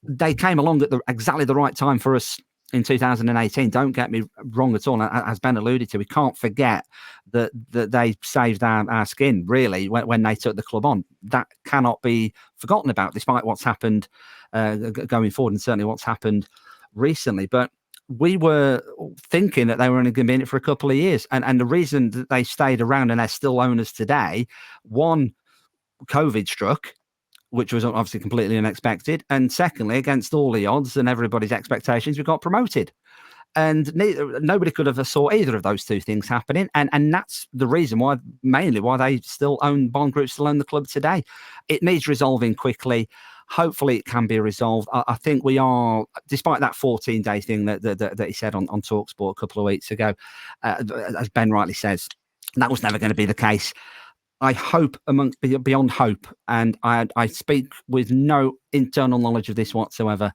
They came along at exactly the right time for us in 2018. Don't get me wrong at all. As Ben alluded to, we can't forget that they saved our skin, really, when they took the club on. That cannot be forgotten about, despite what's happened going forward, and certainly what's happened recently. But we were thinking that they were only going to be in it for a couple of years. And the reason that they stayed around and they're still owners today, one, COVID struck, which was obviously completely unexpected. And secondly, against all the odds and everybody's expectations, we got promoted. And nobody could have foresaw either of those two things happening. And that's the reason why, mainly why they still own, Bond Group still own the club today. It needs resolving quickly. Hopefully it can be resolved. I think we are, despite that 14-day thing that he said on TalkSport a couple of weeks ago, as Ben rightly says, that was never going to be the case. I hope beyond hope, and I speak with no internal knowledge of this whatsoever.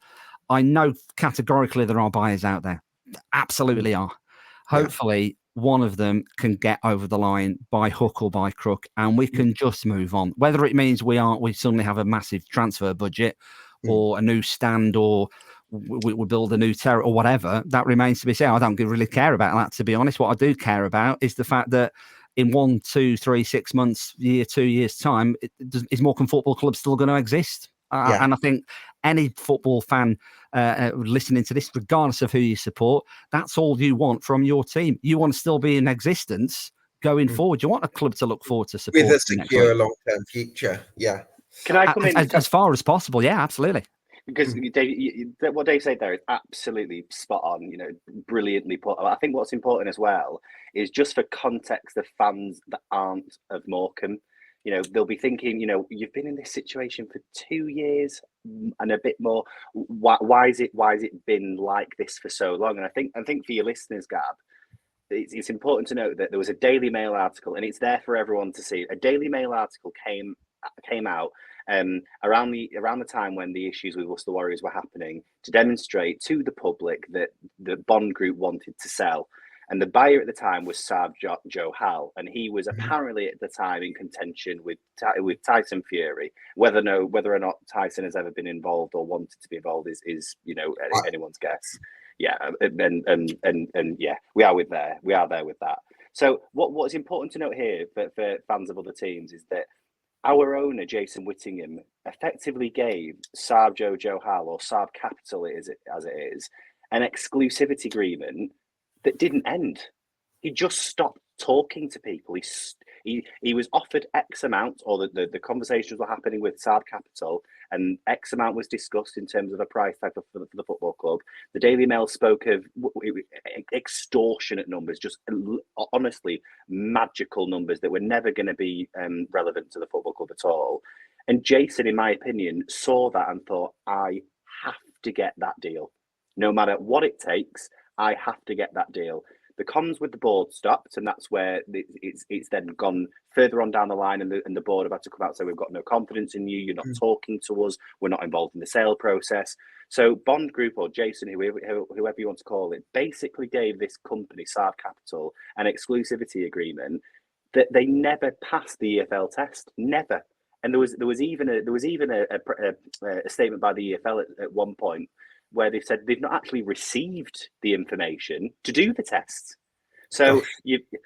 I know categorically there are buyers out there. Absolutely are. Hopefully one of them can get over the line by hook or by crook, and we can just move on. Whether it means we suddenly have a massive transfer budget or a new stand, or we build a new terrace or whatever, that remains to be seen. I don't really care about that, to be honest. What I do care about is the fact that in 1, 2, 3, 6 months, 2 years time, is Morecambe Football Club still going to exist? And I think any football fan listening to this, regardless of who you support, that's all you want from your team. You want to still be in existence going forward. You want a club to look forward to support with a secure long-term future. Yeah. Can I come in as far as possible? Yeah, absolutely. Because Dave, what Dave said there is absolutely spot on. You know, brilliantly put. I think what's important as well is just for context of fans that aren't of Morecambe. You know, they'll be thinking, you know, you've been in this situation for 2 years and a bit more. Why is it been like this for so long? And I think for your listeners, Gab, it's important to note that there was a Daily Mail article, and it's there for everyone to see. A Daily Mail article came out around the time when the issues with Worcester Warriors were happening, to demonstrate to the public that the Bond Group wanted to sell. And the buyer at the time was Saab Joe Hall, and he was apparently at the time in contention with Tyson Fury. Whether or not Tyson has ever been involved or wanted to be involved is anyone's guess. Yeah, and yeah, we are there with that. So what's important to note here for fans of other teams is that our owner, Jason Whittingham, effectively gave Saab Joe Hall, or Saab Capital as it is, an exclusivity agreement that didn't end. He just stopped talking to people. He was offered X amount, or the conversations were happening with Saab Capital, and X amount was discussed in terms of a price tag for the football club. The Daily Mail spoke of extortionate numbers, just honestly magical numbers that were never going to be relevant to the football club at all. And Jason, in my opinion, saw that and thought, I have to get that deal. No matter what it takes, I have to get that deal. The comms with the board stopped, and that's where it's then gone further on down the line, and the board have had to come out and say, we've got no confidence in you, you're not talking to us, we're not involved in the sale process. So Bond Group, or Jason, whoever you want to call it, basically gave this company, Saab Capital, an exclusivity agreement that they never passed the EFL test, never. And there was even a statement by the EFL at one point where they said they've not actually received the information to do the tests. So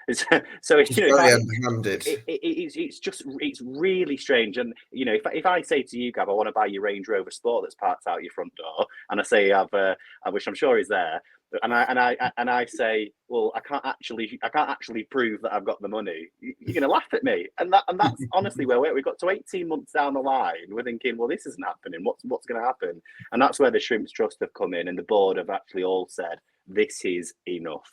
it's very underhanded. It's really strange. And you know, if I say to you, Gab, I want to buy your Range Rover Sport that's parked out your front door, and I say which I'm sure is there, and I say, well, I can't actually prove that I've got the money, you're going to laugh at me. And that's honestly where we got to 18 months down the line. We're thinking, well, this isn't happening. What's going to happen? And that's where the Shrimps Trust have come in, and the board have actually all said, this is enough.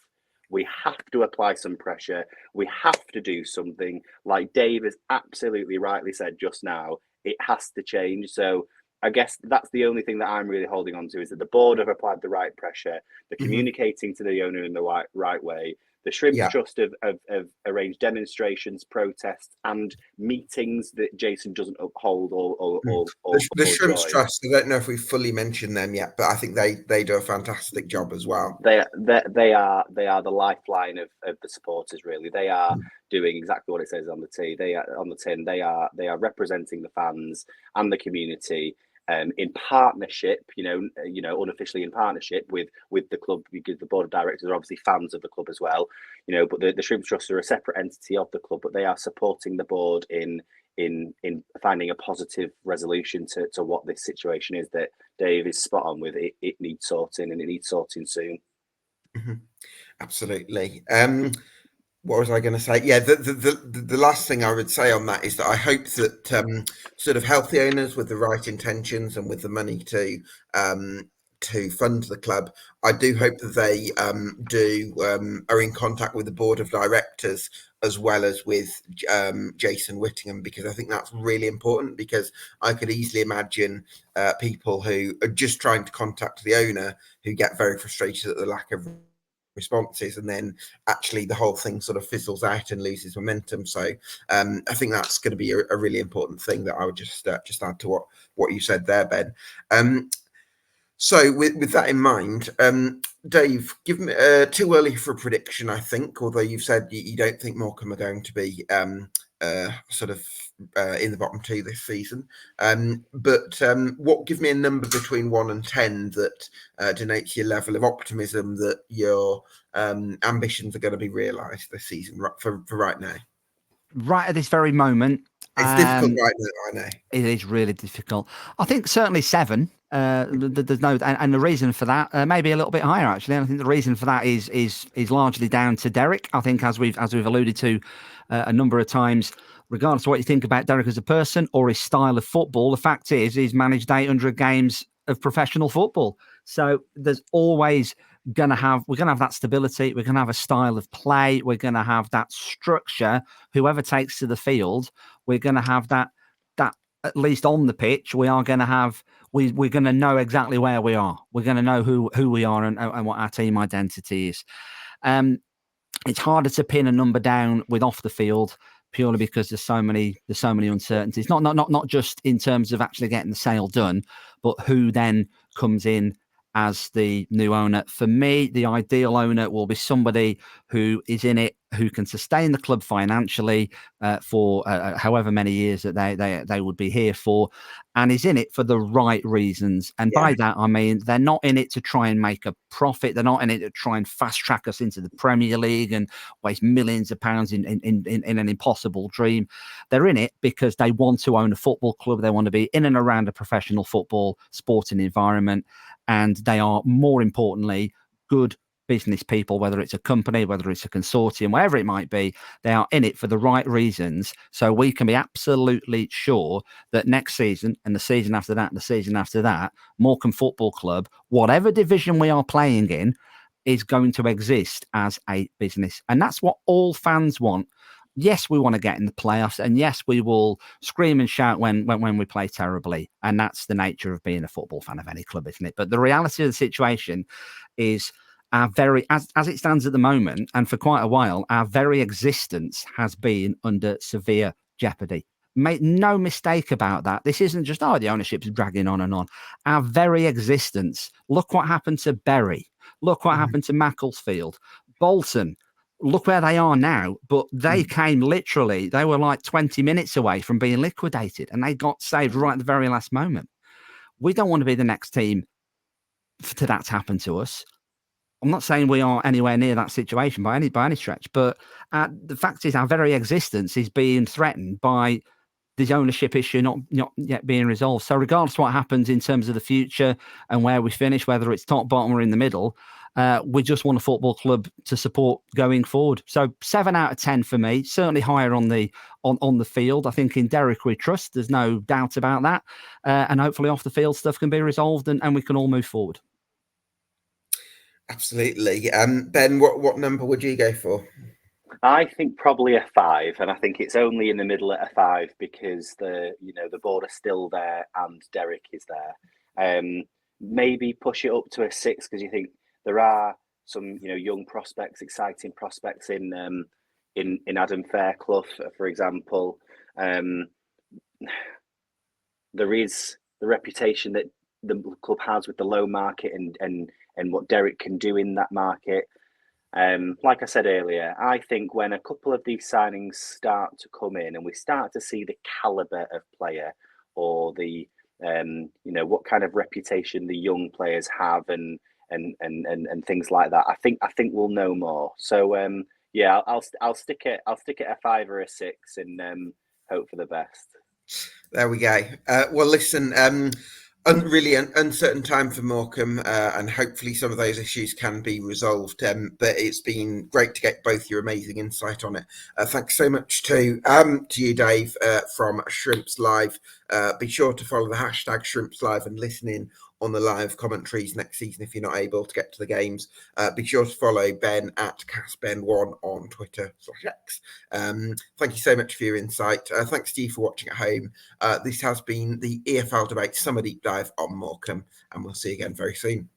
We have to apply some pressure. We have to do something. Like Dave has absolutely rightly said just now, it has to change. So I guess that's the only thing that I'm really holding on to, is that the board have applied the right pressure. They're communicating to the owner in the right way. The Shrimps Trust have arranged demonstrations, protests, and meetings that Jason doesn't uphold or the Shrimps Trust. I don't know if we've fully mentioned them yet, but I think they do a fantastic job as well. They are the lifeline of the supporters. Really, they are doing exactly what it says on the tin. They are representing the fans and the community. in partnership, unofficially in partnership with the club, because the board of directors are obviously fans of the club as well, but the Shrimp Trust are a separate entity of the club, but they are supporting the board in finding a positive resolution to what this situation is. That Dave is spot on with. It needs sorting, and it needs sorting soon. Mm-hmm. Absolutely. What was I going to say? Yeah, the last thing I would say on that is that I hope that sort of healthy owners with the right intentions and with the money to fund the club, I do hope that they are in contact with the board of directors as well as with Jason Whittingham, because I think that's really important, because I could easily imagine people who are just trying to contact the owner who get very frustrated at the lack of responses, and then actually the whole thing sort of fizzles out and loses momentum. So I think that's going to be a really important thing that I would just add to what you said there, Ben. So with that in mind, Dave, give me too early for a prediction, I think, although you've said you don't think Morecambe are going to be sort of in the bottom two this season. But give me a number between 1 and 10 that denotes your level of optimism that your ambitions are going to be realised this season for right now. Right at this very moment. It's difficult right now, I know. It is really difficult. I think certainly 7. There's no, and the reason for that, maybe a little bit higher actually. And I think the reason for that is largely down to Derek. I think as we've alluded to a number of times, regardless of what you think about Derek as a person or his style of football, the fact is he's managed 800 games of professional football. So there's always we're going to have that stability. We're going to have a style of play. We're going to have that structure. Whoever takes to the field, we're going to have that at least on the pitch. We are going to have. We're going to know exactly where we are. We're going to know who we are and what our team identity is. It's harder to pin a number down with off the field, purely because there's so many uncertainties. Not just in terms of actually getting the sale done, but who then comes in as the new owner. For me, the ideal owner will be somebody who is in it, who can sustain the club financially for however many years that they would be here for, and is in it for the right reasons. And by that, I mean, they're not in it to try and make a profit. They're not in it to try and fast track us into the Premier League and waste millions of pounds in an impossible dream. They're in it because they want to own a football club. They want to be in and around a professional football sporting environment. And they are, more importantly, good business people, whether it's a company, whether it's a consortium, whatever it might be. They are in it for the right reasons. So we can be absolutely sure that next season and the season after that and the season after that, Morecambe Football Club, whatever division we are playing in, is going to exist as a business. And that's what all fans want. Yes, we want to get in the playoffs, and yes, we will scream and shout when we play terribly. And that's the nature of being a football fan of any club, isn't it? But the reality of the situation is our very, as it stands at the moment, and for quite a while, our very existence has been under severe jeopardy. Make no mistake about that. This isn't just, the ownership's dragging on and on. Our very existence. Look what happened to Bury. Look what happened to Macclesfield. Bolton. Look where they are now, but they came literally, they were like 20 minutes away from being liquidated, and they got saved right at the very last moment. We don't want to be the next team for that to happen to us. I'm not saying we are anywhere near that situation by any stretch, but the fact is our very existence is being threatened by this ownership issue not yet being resolved. So regardless of what happens in terms of the future and where we finish, whether it's top, bottom, or in the middle, we just want a football club to support going forward. So 7 out of 10 for me, certainly higher on the field. I think in Derek we trust. There's no doubt about that. And hopefully off the field stuff can be resolved and we can all move forward. Absolutely. Ben, what number would you go for? I think probably a 5, and I think it's only in the middle at a 5 because the board are still there and Derek is there. Maybe push it up to a 6 because you think there are some young prospects, exciting prospects in Adam Fairclough, for example. There is the reputation that the club has with the low market and what Derek can do in that market. Like I said earlier, I think when a couple of these signings start to come in and we start to see the caliber of player or the what kind of reputation the young players have, and things like that. I think we'll know more. So I'll stick it a 5 or a 6, and hope for the best. There we go. Well, listen, really uncertain time for Morecambe, and hopefully some of those issues can be resolved. But it's been great to get both your amazing insight on it. Thanks so much to you, Dave, from Shrimps Live. Be sure to follow the hashtag Shrimps Live and listen in on the live commentaries next season if you're not able to get to the games. Be sure to follow Ben at CassBen1 on Twitter/X. Thank you so much for your insight. Thanks to you for watching at home. This has been the EFL Debate Summer Deep Dive on Morecambe, and we'll see you again very soon.